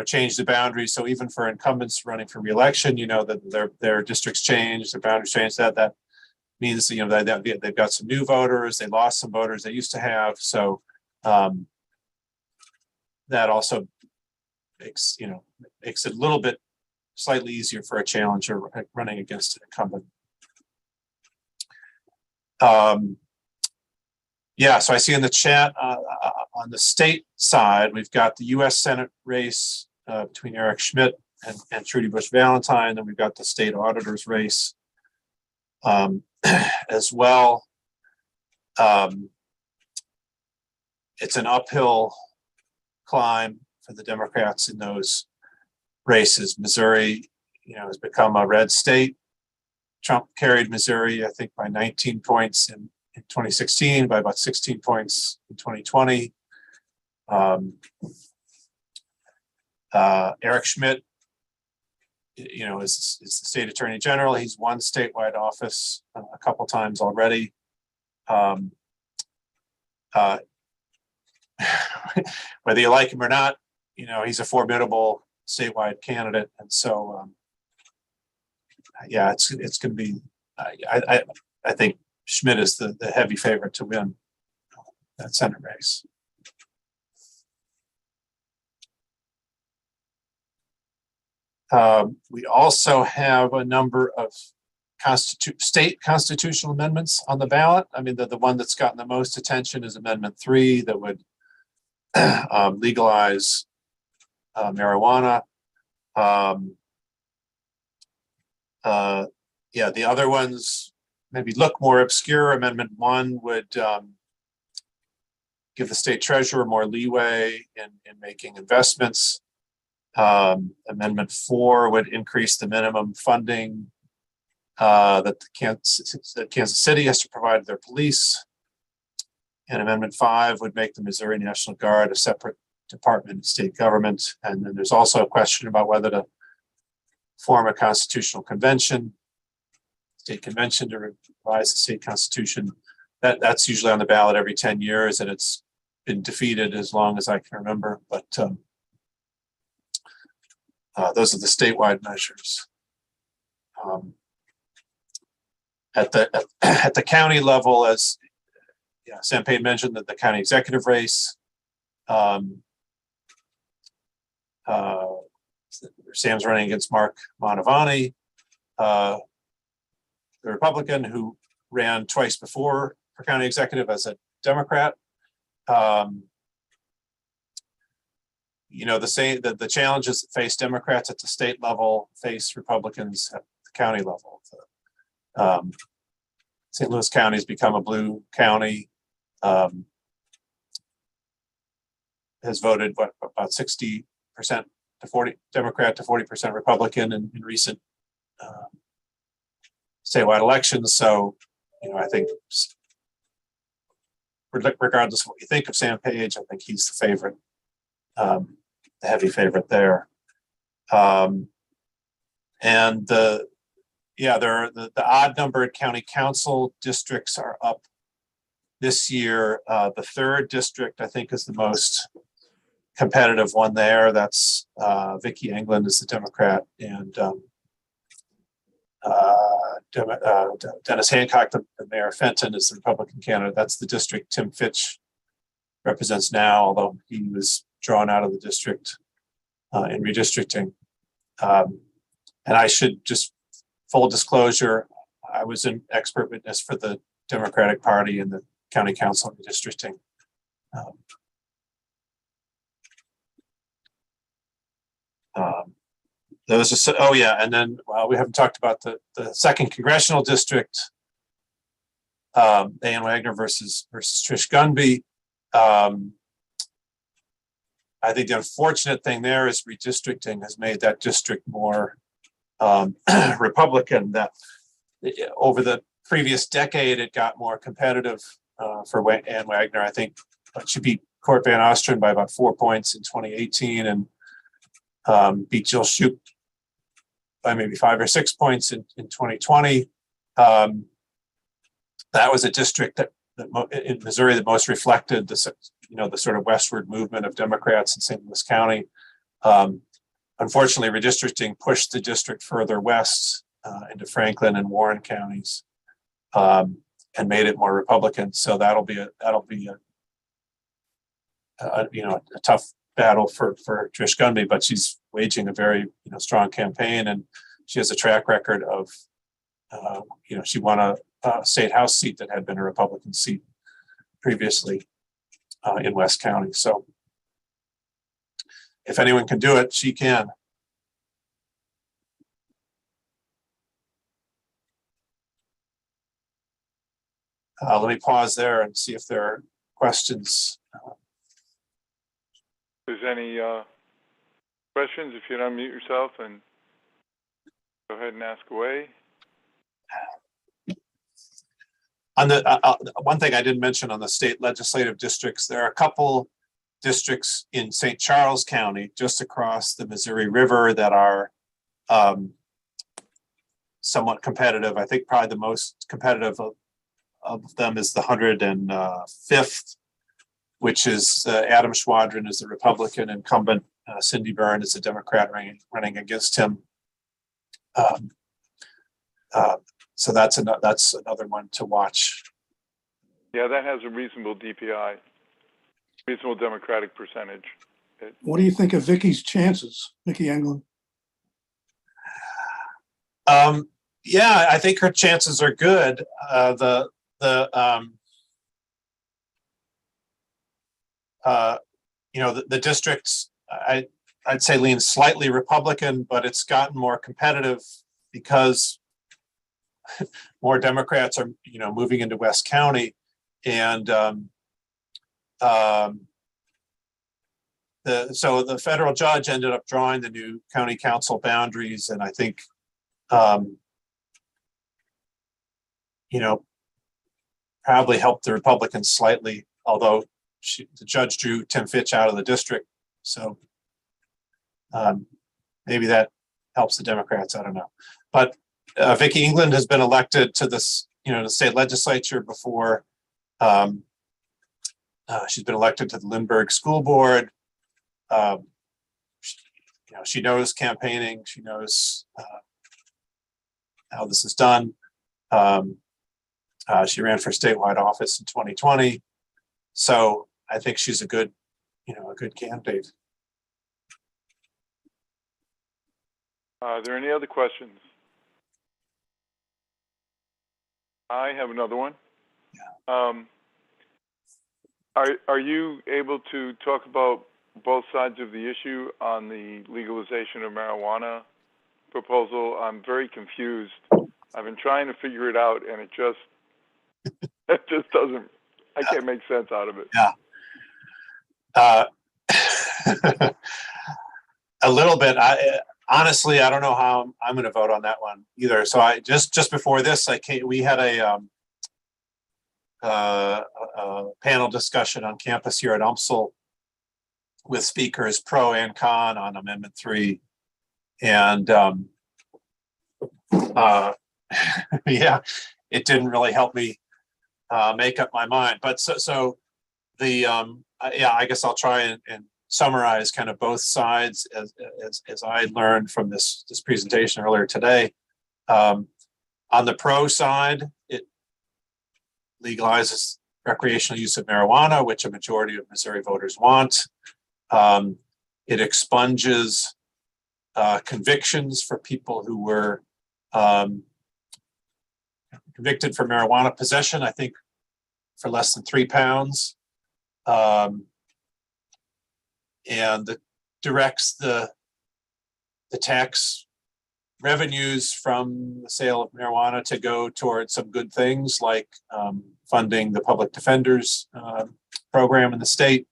changed the boundaries. So even for incumbents running for re-election, that their districts changed, their boundaries changed. That means that they've got some new voters, they lost some voters they used to have. So that also makes it a little bit slightly easier for a challenger running against an incumbent. So I see in the chat on the state side, we've got the U.S. Senate race between Eric Schmidt and Trudy Bush Valentine. Then we've got the state auditor's race as well. It's an uphill climb for the Democrats in those races. Missouri, has become a red state. Trump carried Missouri, I think, by 19 points in 2016, by about 16 points in 2020. Eric Schmidt, is the state attorney general. He's won statewide office a couple times already. Whether you like him or not, he's a formidable statewide candidate, and so it's going to be. I think Schmidt is the heavy favorite to win that Senate race. We also have a number of state constitutional amendments on the ballot. I mean, the one that's gotten the most attention is Amendment 3 that would legalize marijuana. The other ones maybe look more obscure. Amendment 1 would give the state treasurer more leeway in making investments. Amendment 4 would increase the minimum funding that Kansas City has to provide their police. And Amendment 5 would make the Missouri National Guard a separate department in state government. And then there's also a question about whether to form a constitutional convention, state convention to revise the state constitution. That's usually on the ballot every 10 years, and it's been defeated as long as I can remember. But Those are the statewide measures. At the county level, as Sam Payne mentioned, that the county executive race, Sam's running against Mark Mantovani, the Republican who ran twice before for county executive as a Democrat. The challenges that face Democrats at the state level face Republicans at the county level. St. Louis County has become a blue county. Has voted about 60% to 40 Democrat to 40% Republican in recent statewide elections. So, I think regardless of what you think of Sam Page, I think he's the favorite, the heavy favorite there. And the odd numbered county council districts are up this year. The third district, I think, is the most competitive one there. That's Vicki England is the Democrat, and Dennis Hancock, the mayor Fenton, is the Republican candidate. That's the district Tim Fitch represents now, although he was drawn out of the district in redistricting. And I should just, full disclosure, I was an expert witness for the Democratic Party in the county council redistricting. And then we haven't talked about the second congressional district, Ann Wagner versus Trish Gunby. I think the unfortunate thing there is redistricting has made that district more Republican. That over the previous decade, it got more competitive for Ann Wagner. I think she beat Court Van Ostren by about 4 points in 2018, and beat Jill Shoup by maybe 5 or 6 points in 2020. That was a district that in Missouri that most reflected the sort of westward movement of Democrats in St. Louis County. Unfortunately, redistricting pushed the district further west into Franklin and Warren counties, and made it more Republican. So that'll be a tough battle for Trish Gunby, but she's waging a very strong campaign, and she has a track record of she won a state house seat that had been a Republican seat previously in West County. So if anyone can do it, she can. Let me pause there and see if there are questions. If there's any questions, if you'd unmute yourself and go ahead and ask away. On the one thing I didn't mention on the state legislative districts, there are a couple districts in St. Charles County, just across the Missouri River, that are somewhat competitive. I think probably the most competitive of them is the 105th, which is Adam Schwadron is the Republican incumbent. Cindy Byrne is a Democrat running against him. So that's another one to watch. Yeah, that has a reasonable DPI, reasonable Democratic percentage. What do you think of Vicki's chances, Vicki England? Yeah, I think her chances are good. The districts, I'd say leans slightly Republican, but it's gotten more competitive because more Democrats are, moving into West County, and so the federal judge ended up drawing the new county council boundaries, and I think, probably helped the Republicans slightly, although the judge drew Tim Fitch out of the district. So maybe that helps the Democrats. I don't know. But Vicki England has been elected to this, the state legislature before. She's been elected to the Lindbergh School Board. she knows campaigning, she knows how this is done. She ran for statewide office in 2020. So I think she's a good candidate. Are there any other questions? I have another one. Are you able to talk about both sides of the issue on the legalization of marijuana proposal? I'm very confused. I've been trying to figure it out, and it just doesn't. I can't make sense out of it. Yeah. A little bit. Honestly, I don't know how I'm going to vote on that one either. So I just before this, we had a panel discussion on campus here at UMSL with speakers pro and con on Amendment 3, and yeah, it didn't really help me make up my mind. But so the I guess I'll try and summarize kind of both sides as I learned from this presentation earlier today. On the pro side, it legalizes recreational use of marijuana, which a majority of Missouri voters want. It expunges convictions for people who were convicted for marijuana possession, I think for less than 3 pounds. And it directs the tax revenues from the sale of marijuana to go towards some good things like funding the public defenders program in the state.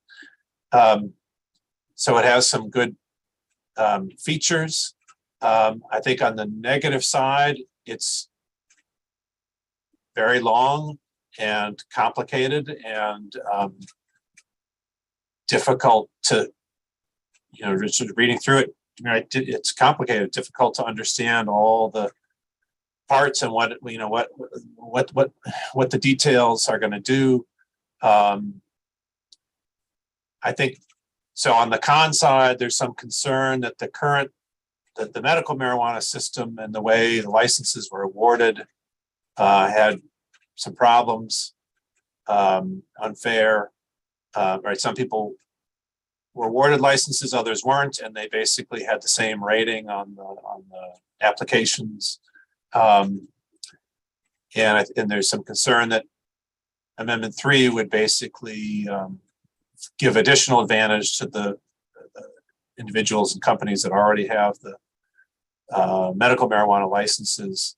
So it has some good features. I think on the negative side, it's very long and complicated and difficult to, just reading through it, right? It's complicated, difficult to understand all the parts and what the details are going to do. I think so. On the con side, there's some concern that the medical marijuana system and the way the licenses were awarded had some problems, unfair. Right, some people were awarded licenses, others weren't, and they basically had the same rating on the applications. And there's some concern that Amendment 3 would basically give additional advantage to the individuals and companies that already have the medical marijuana licenses.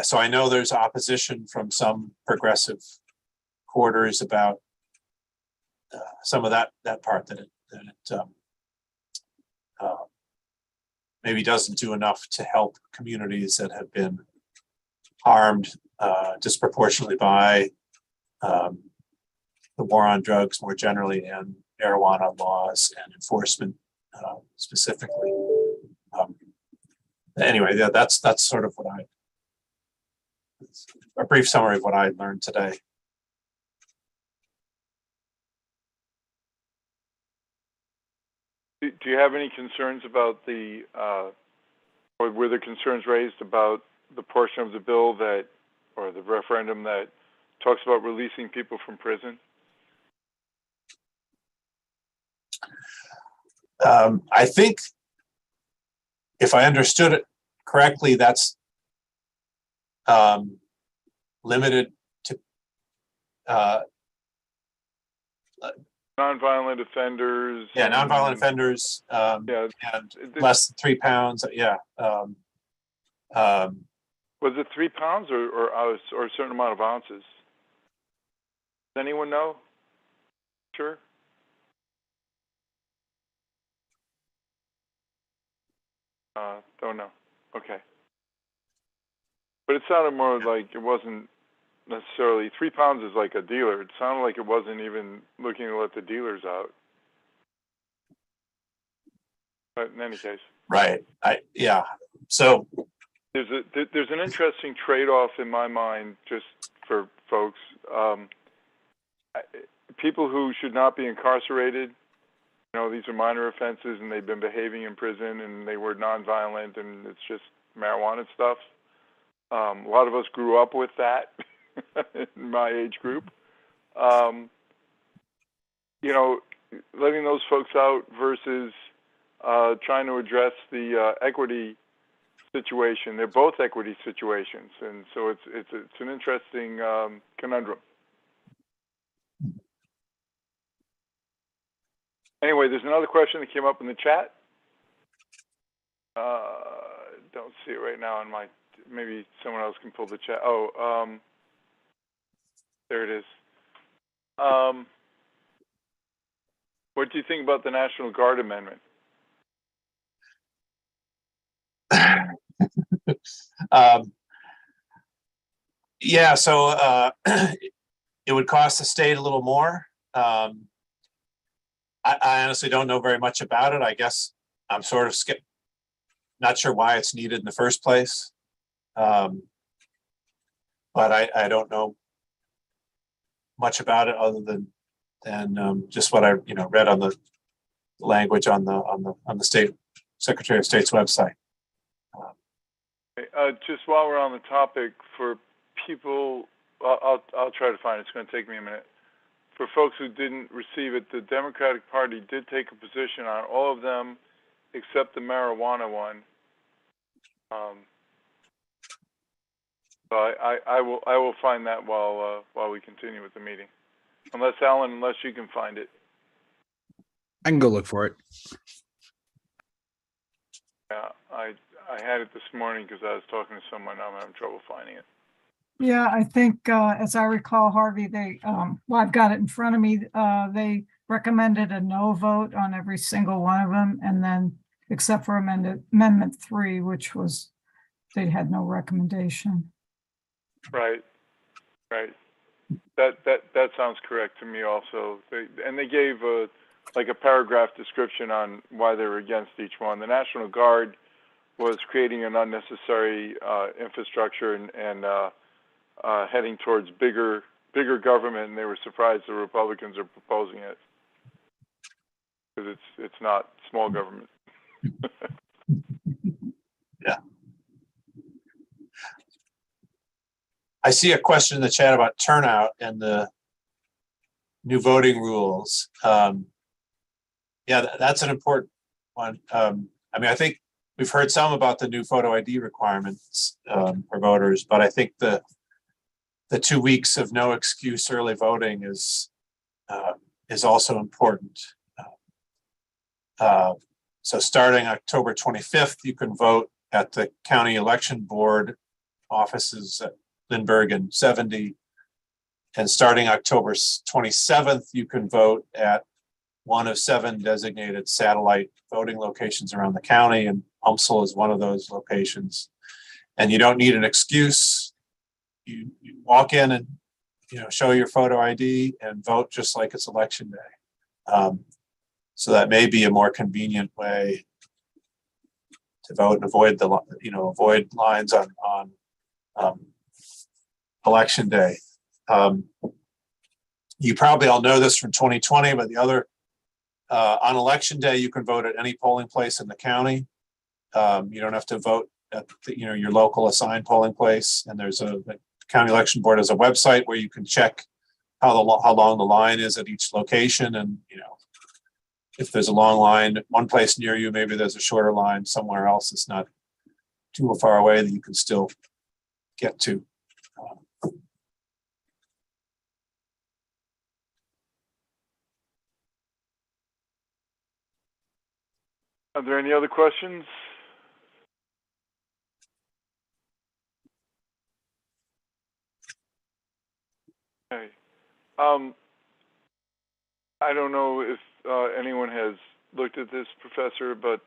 So I know there's opposition from some progressive quarters about some of that part that it maybe doesn't do enough to help communities that have been harmed disproportionately by the war on drugs more generally and marijuana laws and enforcement specifically. Anyway, that's sort of a brief summary of what I learned today. Do you have any concerns about or were there concerns raised about the portion of the bill or the referendum that talks about releasing people from prison? I think if I understood it correctly, that's limited to Nonviolent offenders. Yeah, nonviolent offenders. And less than 3 pounds. Yeah. Was it 3 pounds or a certain amount of ounces? Does anyone know? Sure. Don't know. Okay. But it sounded more like it wasn't necessarily 3 pounds is like a dealer. It sounded like it wasn't even looking to let the dealers out. But in any case. Right. Yeah. So there's an interesting trade-off in my mind, just for folks. People who should not be incarcerated, these are minor offenses and they've been behaving in prison and they were nonviolent and it's just marijuana stuff. A lot of us grew up with that in my age group. Letting those folks out versus trying to address the equity situation. They're both equity situations, and so it's an interesting conundrum. Anyway, there's another question that came up in the chat. Don't see it right now on my. Maybe someone else can pull the chat. Oh, there it is. What do you think about the National Guard amendment? Yeah, so it would cost the state a little more. I honestly don't know very much about it. I guess I'm sort of not sure why it's needed in the first place. But I don't know much about it other than just what I read on the language on the state Secretary of State's website. Just while we're on the topic, for people, I'll try to find it. It's going to take me a minute. For folks who didn't receive it, the Democratic Party did take a position on all of them except the marijuana one. So I will find that while we continue with the meeting. Unless Alan, you can find it. I can go look for it. Yeah, I had it this morning because I was talking to someone. I'm having trouble finding it. Yeah, I think, as I recall, Harvey, I've got it in front of me. They recommended a no vote on every single one of them, and then except for Amendment 3, which was, they had no recommendation. Right. That sounds correct to me also. They gave a paragraph description on why they were against each one. The National Guard was creating an unnecessary infrastructure and heading towards bigger government, and they were surprised the Republicans are proposing it because it's not small government. Yeah. I see a question in the chat about turnout and the new voting rules. Yeah, that's an important one. I think we've heard some about the new photo ID requirements for voters, but I think the 2 weeks of no excuse early voting is also important. So starting October 25th, you can vote at the county election board offices at Lindbergh and 70. And starting October 27th, you can vote at one of 7 designated satellite voting locations around the county, and UMSL is one of those locations. And you don't need an excuse. You walk in and show your photo ID and vote just like it's election day. So that may be a more convenient way to vote and avoid avoid lines on election day. You probably all know this from 2020, but the other on election day you can vote at any polling place in the county. You don't have to vote at your local assigned polling place, and the county election board has a website where you can check how long the line is at each location, and if there's a long line at one place near you, maybe there's a shorter line somewhere else. It's not too far away that you can still get to. Are there any other questions? Okay. I don't know if anyone has looked at this, Professor, but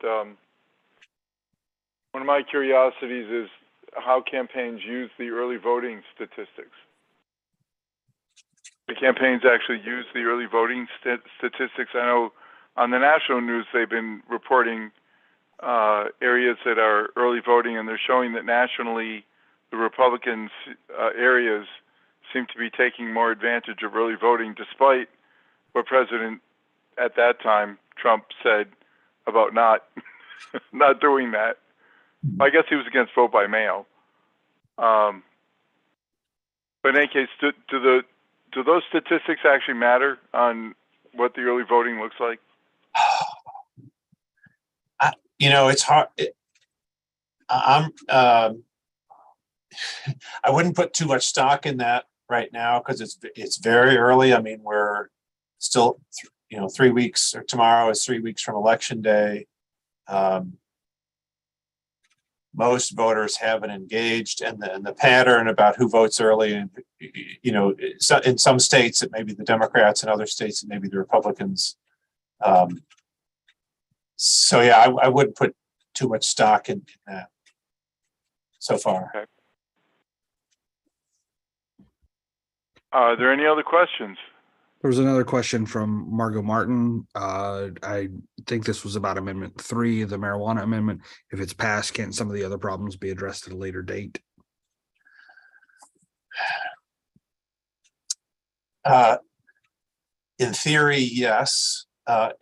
one of my curiosities is how campaigns use the early voting statistics. The campaigns actually use the early voting statistics. I know on the national news they've been reporting areas that are early voting, and they're showing that nationally, the Republicans areas seem to be taking more advantage of early voting, despite what President at that time Trump said about not not doing that. I guess he was against vote by mail. But in any case, do those statistics actually matter on what the early voting looks like? You know, it's hard. I wouldn't put too much stock in that right now because it's very early. I mean, we're still, 3 weeks, or tomorrow is 3 weeks from Election Day. Most voters haven't engaged, and the pattern about who votes early, and in some states it may be the Democrats, in other states it may be the Republicans. So yeah, I wouldn't put too much stock in that so far. Okay. Are there any other questions? There was another question from Margot Martin. I think this was about Amendment 3, the marijuana amendment. If it's passed, can't some of the other problems be addressed at a later date? In theory, yes. The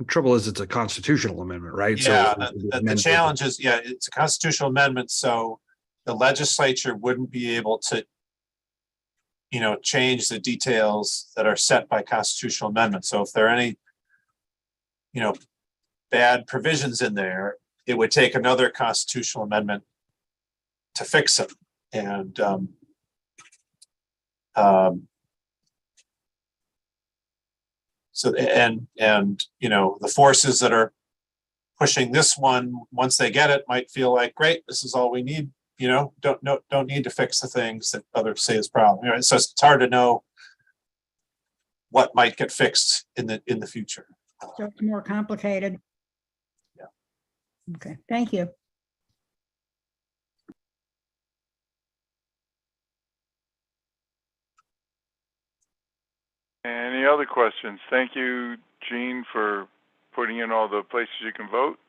trouble is, it's a constitutional amendment, right? Yeah, So the challenge is, it's a constitutional amendment, so the legislature wouldn't be able to, change the details that are set by constitutional amendments. So if there are any, bad provisions in there, it would take another constitutional amendment to fix them. And so, and the forces that are pushing this one, once they get it, might feel like, great, this is all we need. Don't need to fix the things that others say is problem. So it's hard to know what might get fixed in the future. So it's more complicated. Yeah. Okay, thank you. Any other questions? Thank you, Gene, for putting in all the places you can vote.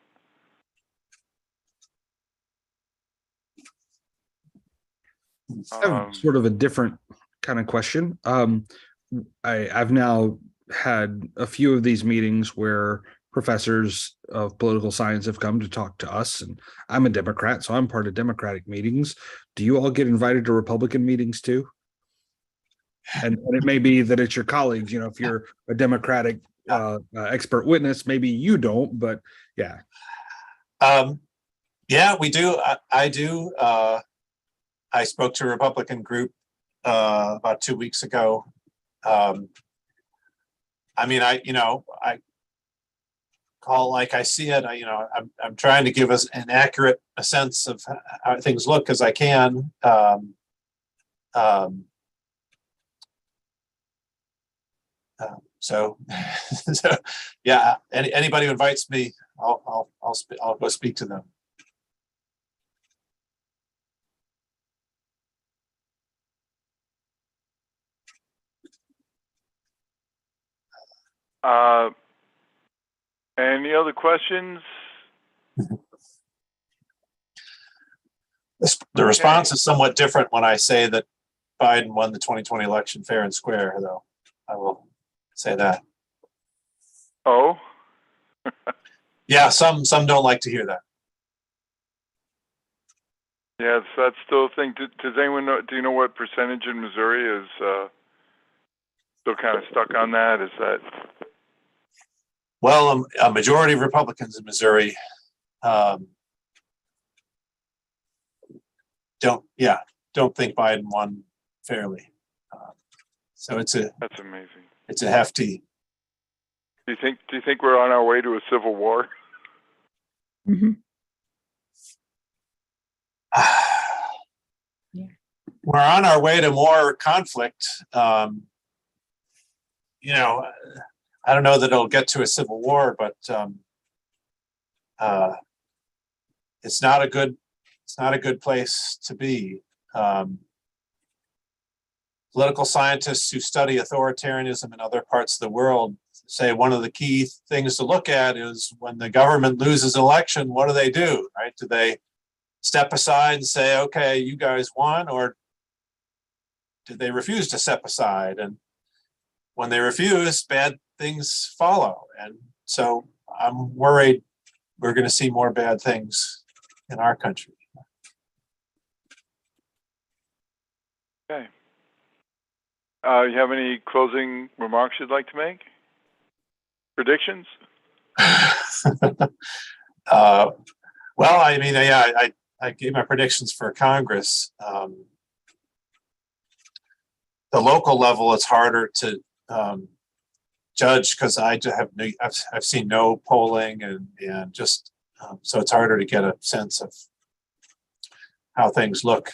I have sort of a different kind of question. I've now had a few of these meetings where professors of political science have come to talk to us, and I'm a Democrat, so I'm part of Democratic meetings. Do you all get invited to Republican meetings too? And it may be that it's your colleagues, if you're a Democratic expert witness, maybe you don't, but yeah. Yeah, we do. I do. I spoke to a Republican group about 2 weeks ago. I call like I see it. I'm trying to give us an accurate sense of how things look as I can. So yeah. Anybody who invites me, I'll go speak to them. Any other questions? The response is somewhat different when I say that Biden won the 2020 election fair and square, though. I will say that. Oh? Yeah, some don't like to hear that. Yes, that's still a thing. Does anyone know, do you know what percentage in Missouri is still kind of stuck on that? Is that? Well, a majority of Republicans in Missouri don't think Biden won fairly. So that's amazing. It's a hefty. Do you think we're on our way to a civil war? Mm-hmm. Yeah. We're on our way to more conflict. I don't know that it'll get to a civil war, but it's not a good place to be. political scientists who study authoritarianism in other parts of the world say one of the key things to look at is when the government loses an election, what do? Right? Do they step aside and say, okay, you guys won, or did they refuse to step aside? And when they refuse, bad things follow. And so I'm worried we're going to see more bad things in our country. Okay. You have any closing remarks you'd like to make? Predictions? Well, I mean, yeah, I gave my predictions for Congress. The local level, it's harder to judge because I've seen no polling and just so it's harder to get a sense of how things look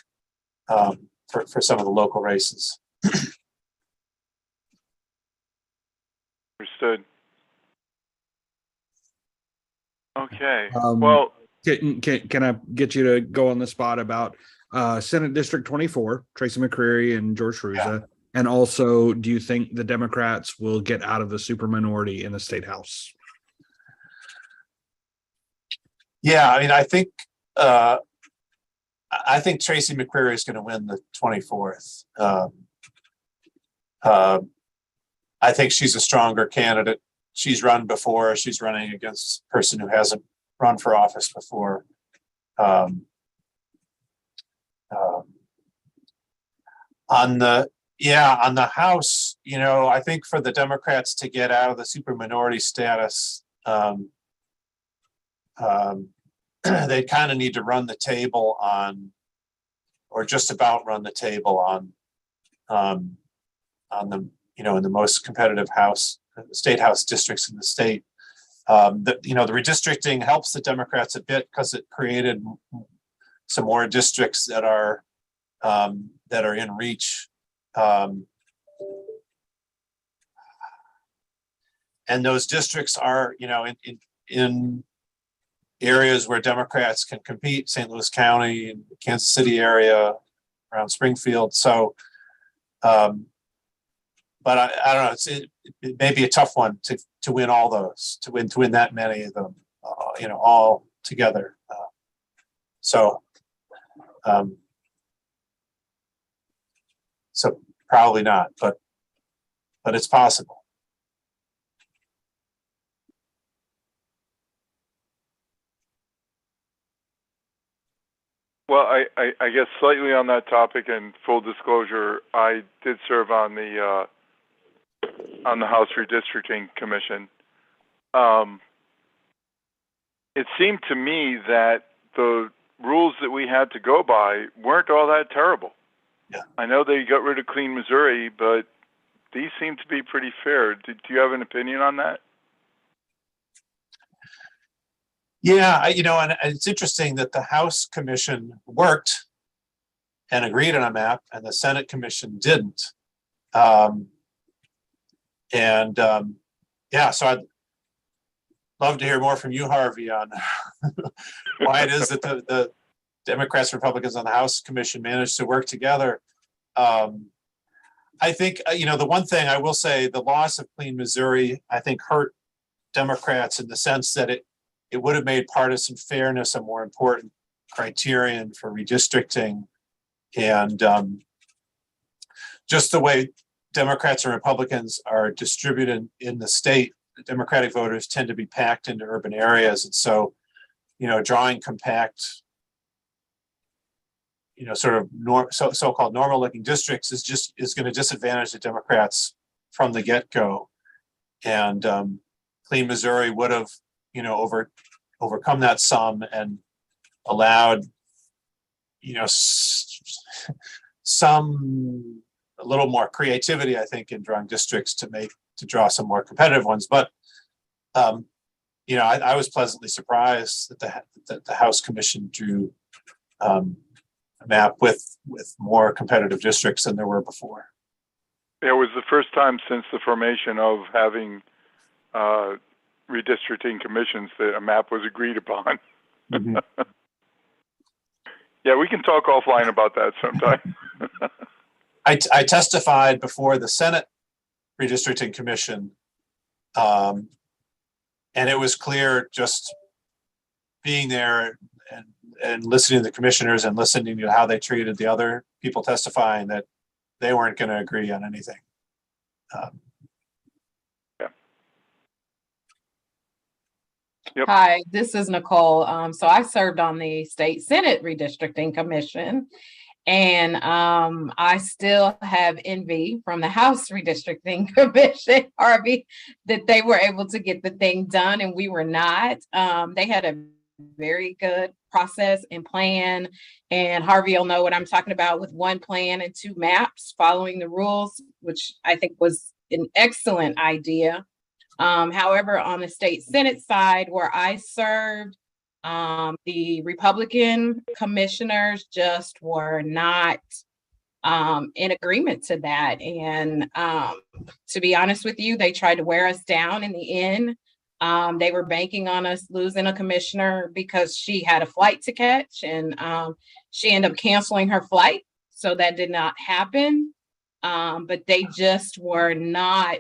for some of the local races. Understood. Okay. Um, Well, Can I get you to go on the spot about Senate District 24, Tracy McCreary and George Shruza? Yeah. And also, do you think the Democrats will get out of the superminority in the state house? Yeah, I mean, I think Tracy McCreary is going to win the 24th. I think she's a stronger candidate. She's run before. She's running against a person who hasn't run for office before. On the House, I think for the Democrats to get out of the superminority status, they kind of need to run the table on, or just about run the table on the, in the most competitive state house districts in the state. The redistricting helps the Democrats a bit because it created some more districts that are in reach. And those districts are, in areas where Democrats can compete, St. Louis County and Kansas City area, around Springfield. So, but I don't know. It may be a tough one to win all those, to win that many of them, all together. So probably not, but it's possible. well, I guess slightly on that topic, and full disclosure, I did serve on the House Redistricting Commission. It seemed to me that the rules that we had to go by weren't all that terrible. Yeah. I know they got rid of Clean Missouri, but these seem to be pretty fair. Do you have an opinion on that? Yeah, and it's interesting that the House Commission worked and agreed on a map, and the Senate Commission didn't. So I'd love to hear more from you, Harvey, on why it is that the Democrats and Republicans on the House Commission managed to work together. I think, the one thing I will say, the loss of Clean Missouri, I think, hurt Democrats in the sense that it would have made partisan fairness a more important criterion for redistricting. And just the way Democrats and Republicans are distributed in the state, the Democratic voters tend to be packed into urban areas. And so, drawing compact, sort of so-called normal looking districts is going to disadvantage the Democrats from the get-go. And Clean Missouri would have, overcome that sum and allowed, a little more creativity, I think, in drawing districts to draw some more competitive ones. But, I was pleasantly surprised that the House Commission drew a map with more competitive districts than there were before. It was the first time since the formation of having redistricting commissions that a map was agreed upon. Mm-hmm. Yeah, we can talk offline about that sometime. I testified before the Senate Redistricting Commission. And it was clear just being there and listening to the commissioners and listening to how they treated the other people testifying that they weren't going to agree on anything. Yep. Hi, this is Nicole. So I served on the State Senate Redistricting Commission, and I still have envy from the House Redistricting Commission, Harvey, that they were able to get the thing done and we were not. They had a very good process and plan, and Harvey will know what I'm talking about with one plan and two maps following the rules, which I think was an excellent idea. However, on the state Senate side where I served, the Republican commissioners just were not in agreement to that. And to be honest with you, they tried to wear us down in the end. They were banking on us losing a commissioner because she had a flight to catch, and she ended up canceling her flight. So that did not happen. But they just were not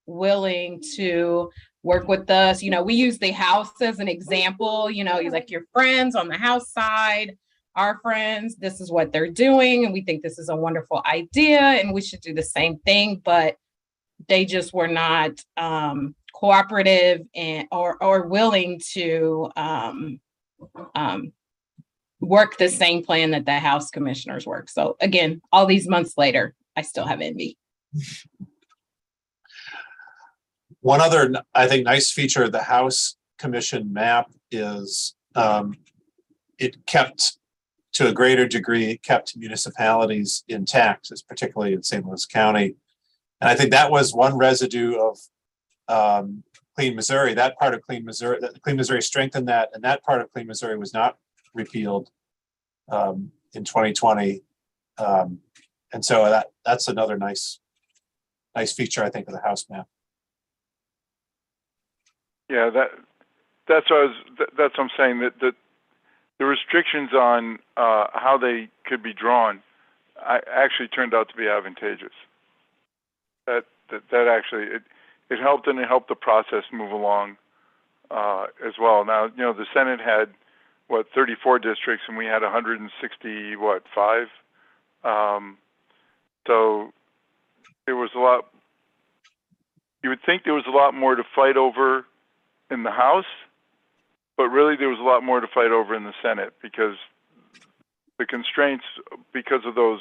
willing to work with us. We use the House as an example. Like your friends on the House side, our friends, this is what they're doing, and we think this is a wonderful idea and we should do the same thing. But they just were not cooperative and or willing to work the same plan that the House commissioners work. So again, all these months later, I still have envy. One other, I think, nice feature of the House Commission map is it kept, to a greater degree, it kept municipalities intact, particularly in St. Louis County. And I think that was one residue of Clean Missouri. That part of Clean Missouri strengthened that, and that part of Clean Missouri was not repealed in 2020. And so that's another nice feature, I think, of the House map. Yeah, that's what I'm saying, that the restrictions on how they could be drawn actually turned out to be advantageous. That actually it helped, and it helped the process move along as well. Now, the Senate had 34 districts, and we had 165. So there was a lot. You would think there was a lot more to fight over in the House, but really there was a lot more to fight over in the Senate, because the constraints, because of those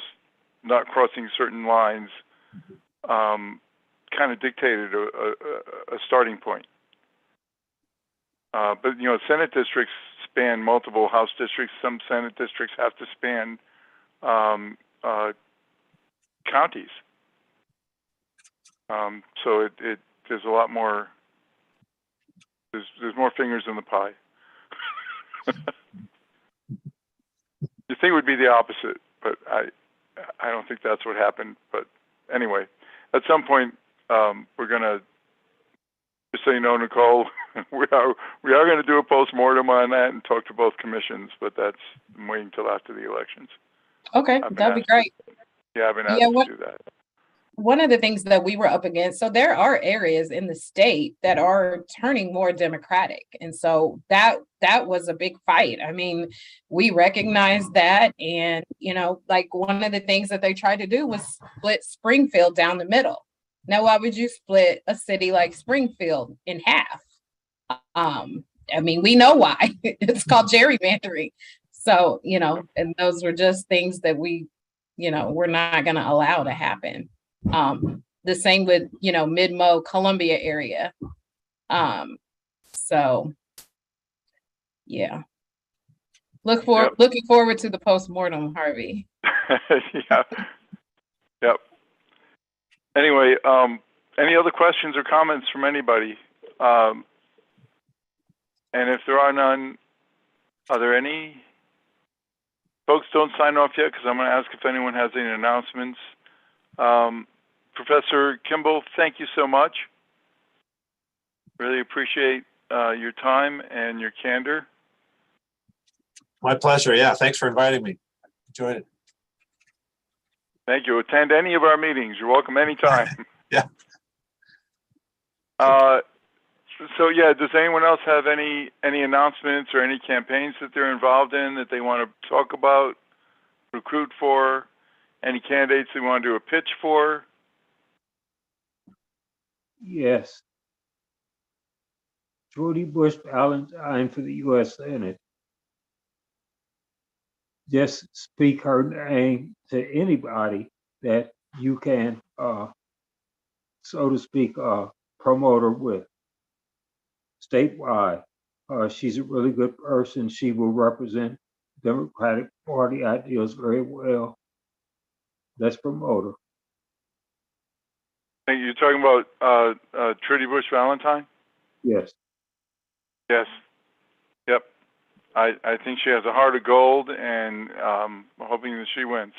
not crossing certain lines, kind of dictated a starting point. But Senate districts span multiple House districts. Some Senate districts have to span counties. So there's a lot more. There's more fingers in the pie. You think it would be the opposite, but I don't think that's what happened. But anyway, at some point, we're gonna, just so you know, Nicole, we are gonna do a postmortem on that and talk to both commissions. But I'm waiting till after the elections. Okay, that'd be great. Yeah, I've been asked to do that. One of the things that we were up against, so there are areas in the state that are turning more Democratic. And so that was a big fight. I mean, we recognized that. And, like one of the things that they tried to do was split Springfield down the middle. Now, why would you split a city like Springfield in half? I mean, we know why. It's called gerrymandering. So, and those were just things that we're not going to allow to happen. The same with, Mid-Mo, Columbia area. So yeah. Looking forward to the postmortem, Harvey. Yeah. Yep. Anyway, any other questions or comments from anybody? And if there are none, are there any? Folks, don't sign off yet, because I'm going to ask if anyone has any announcements. Professor Kimball, thank you so much. Really appreciate your time and your candor. My pleasure. Yeah, thanks for inviting me. Enjoyed it. Thank you. Attend any of our meetings. You're welcome anytime. Yeah. So yeah, does anyone else have any announcements or any campaigns that they're involved in that they want to talk about, recruit for? Any candidates they want to do a pitch for? Yes. Jody Bush Valentine for the U.S. Senate. Just speak her name to anybody that you can, so to speak, promote her with statewide. She's a really good person. She will represent Democratic Party ideals very well. Let's promote her. You're talking about Trudy Bush Valentine? Yes. Yes. Yep. I think she has a heart of gold, and I'm hoping that she wins.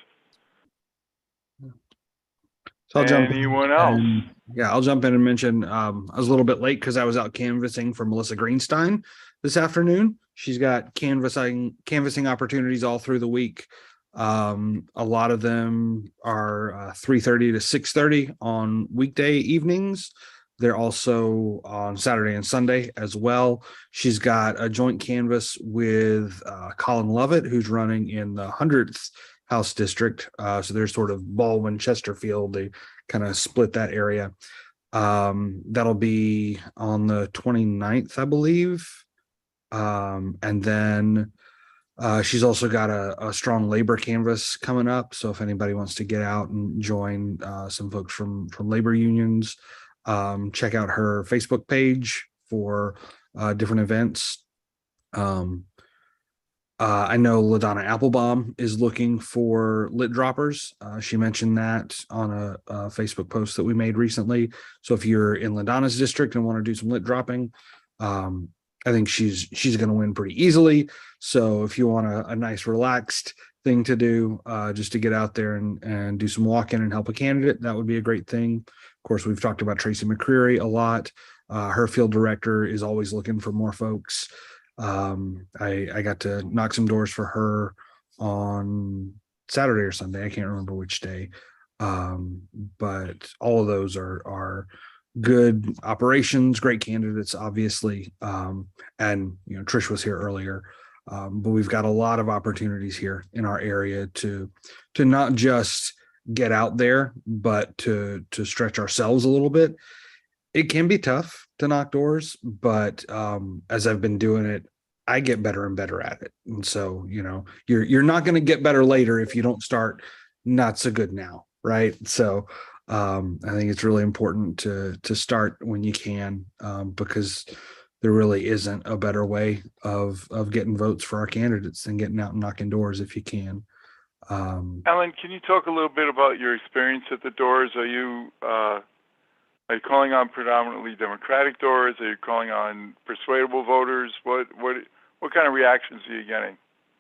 So I'll jump in. Anyone else? Yeah, I'll jump in and mention I was a little bit late because I was out canvassing for Melissa Greenstein this afternoon. She's got canvassing opportunities all through the week. A lot of them are 3:30 to 6:30 on weekday evenings. They're also on Saturday and Sunday as well. She's got a joint canvass with Colin Lovett, who's running in the 100th House District. So there's sort of Baldwin, Chesterfield. They kind of split that area. That'll be on the 29th, I believe. And then she's also got a strong labor canvas coming up. So if anybody wants to get out and join some folks from labor unions, check out her Facebook page for different events. I know LaDonna Applebaum is looking for lit droppers. She mentioned that on a Facebook post that we made recently. So if you're in LaDonna's district and want to do some lit dropping, I think she's going to win pretty easily. So if you want a nice relaxed thing to do, just to get out there and do some walk-in and help a candidate, that would be a great thing. Of course, we've talked about Tracy McCreary a lot. Her field director is always looking for more folks. I got to knock some doors for her on Saturday or Sunday. I can't remember which day. But all of those are good operations, great candidates, obviously. And Trish was here earlier. But we've got a lot of opportunities here in our area to not just get out there, but to stretch ourselves a little bit. It can be tough to knock doors, but as I've been doing it, I get better and better at it. And so, you're not going to get better later if you don't start not so good now, right? So I think it's really important to start when you can, because there really isn't a better way of getting votes for our candidates than getting out and knocking doors if you can. Alan, can you talk a little bit about your experience at the doors? Are you calling on predominantly Democratic doors? Are you calling on persuadable voters? What kind of reactions are you getting?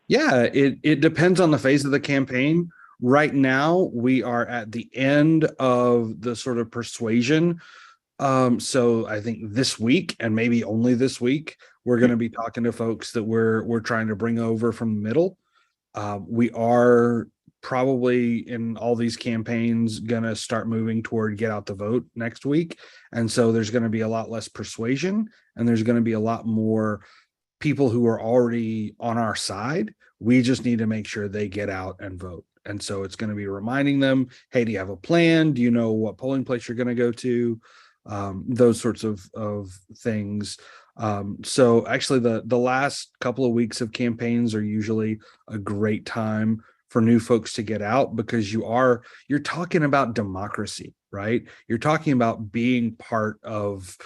Yeah, it depends on the phase of the campaign. Right now, we are at the end of the sort of persuasion. So I think this week, and maybe only this week, we're going to be talking to folks that we're trying to bring over from the middle. We are probably in all these campaigns going to start moving toward get out the vote next week. And so there's going to be a lot less persuasion, and there's going to be a lot more people who are already on our side. We just need to make sure they get out and vote. And so it's going to be reminding them, hey, do you have a plan? Do you know what polling place you're going to go to? Those sorts of things. So actually the last couple of weeks of campaigns are usually a great time for new folks to get out, because you're talking about democracy, right? You're talking about being part of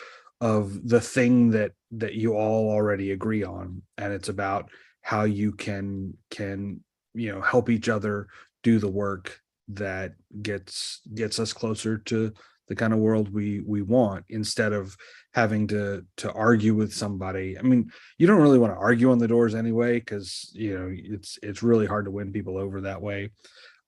the thing that you all already agree on. And it's about how you can help each other do the work that gets us closer to the kind of world we want, instead of having to argue with somebody. I mean, you don't really want to argue on the doors anyway, because it's really hard to win people over that way.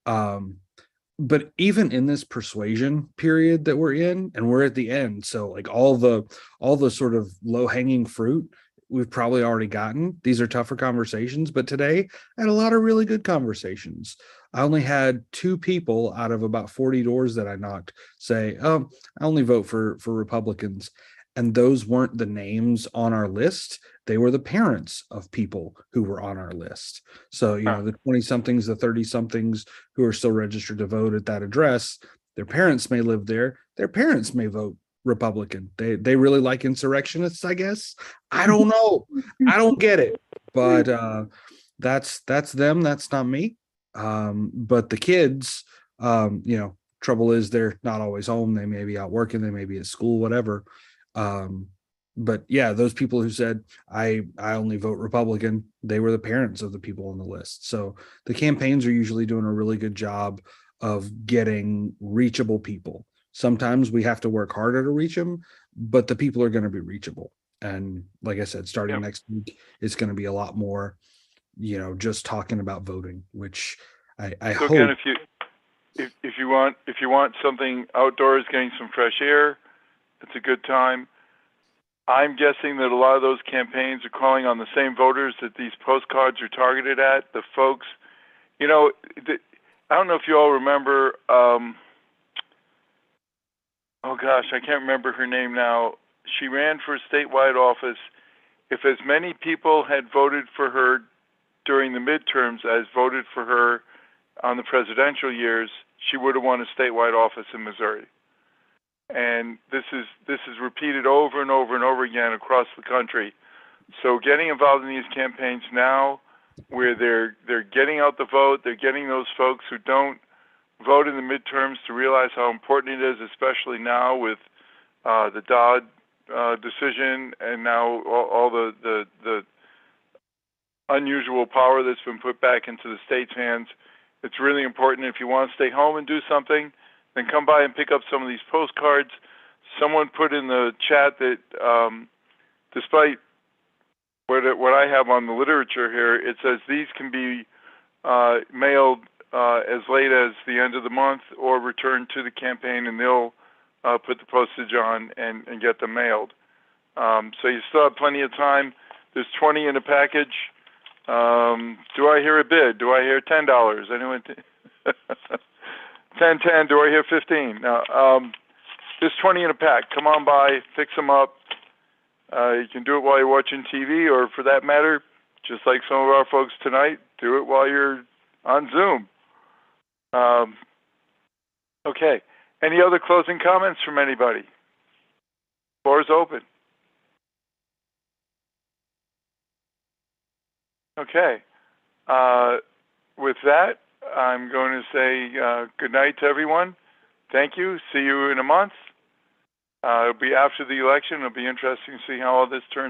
But even in this persuasion period that we're in, and we're at the end, so like all the sort of low hanging fruit we've probably already gotten. These are tougher conversations, but today I had a lot of really good conversations. I only had 2 people out of about 40 doors that I knocked say, "Oh, I only vote for Republicans." And those weren't the names on our list. They were the parents of people who were on our list. So, the 20 somethings, the 30 somethings who are still registered to vote at that address, their parents may live there. Their parents may vote Republican. They really like insurrectionists, I guess. I don't know. I don't get it. But that's them. That's not me. But the kids, trouble is they're not always home. They may be out working. They may be at school, whatever. But yeah, those people who said I only vote Republican, they were the parents of the people on the list. So the campaigns are usually doing a really good job of getting reachable people. Sometimes we have to work harder to reach them, but the people are going to be reachable. And like I said, starting next week, it's going to be a lot more, just talking about voting, which I So hope. again, if you want something outdoors, getting some fresh air, it's a good time. I'm guessing that a lot of those campaigns are calling on the same voters that these postcards are targeted at. The folks, I don't know if you all remember. Oh gosh, I can't remember her name now. She ran for a statewide office. If as many people had voted for her during the midterms as voted for her on the presidential years, she would have won a statewide office in Missouri. And this is repeated over and over and over again across the country. So getting involved in these campaigns now, where they're getting out the vote, they're getting those folks who don't vote in the midterms to realize how important it is, especially now with the Dodd decision and now all the unusual power that's been put back into the state's hands. It's really important. If you want to stay home and do something, then come by and pick up some of these postcards. Someone put in the chat that despite what I have on the literature here, it says these can be mailed as late as the end of the month or returned to the campaign, and they'll put the postage on and get them mailed. So you still have plenty of time. There's 20 in a package. Do I hear a bid? Do I hear $10? Anyone? 10. Do I hear 15? Now, there's 20 in a pack. Come on by, fix them up. You can do it while you're watching TV, or for that matter, just like some of our folks tonight, do it while you're on Zoom. Okay. Any other closing comments from anybody? Floor is open. Okay. With that, I'm going to say good night to everyone. Thank you. See you in a month. It'll be after the election. It'll be interesting to see how all this turns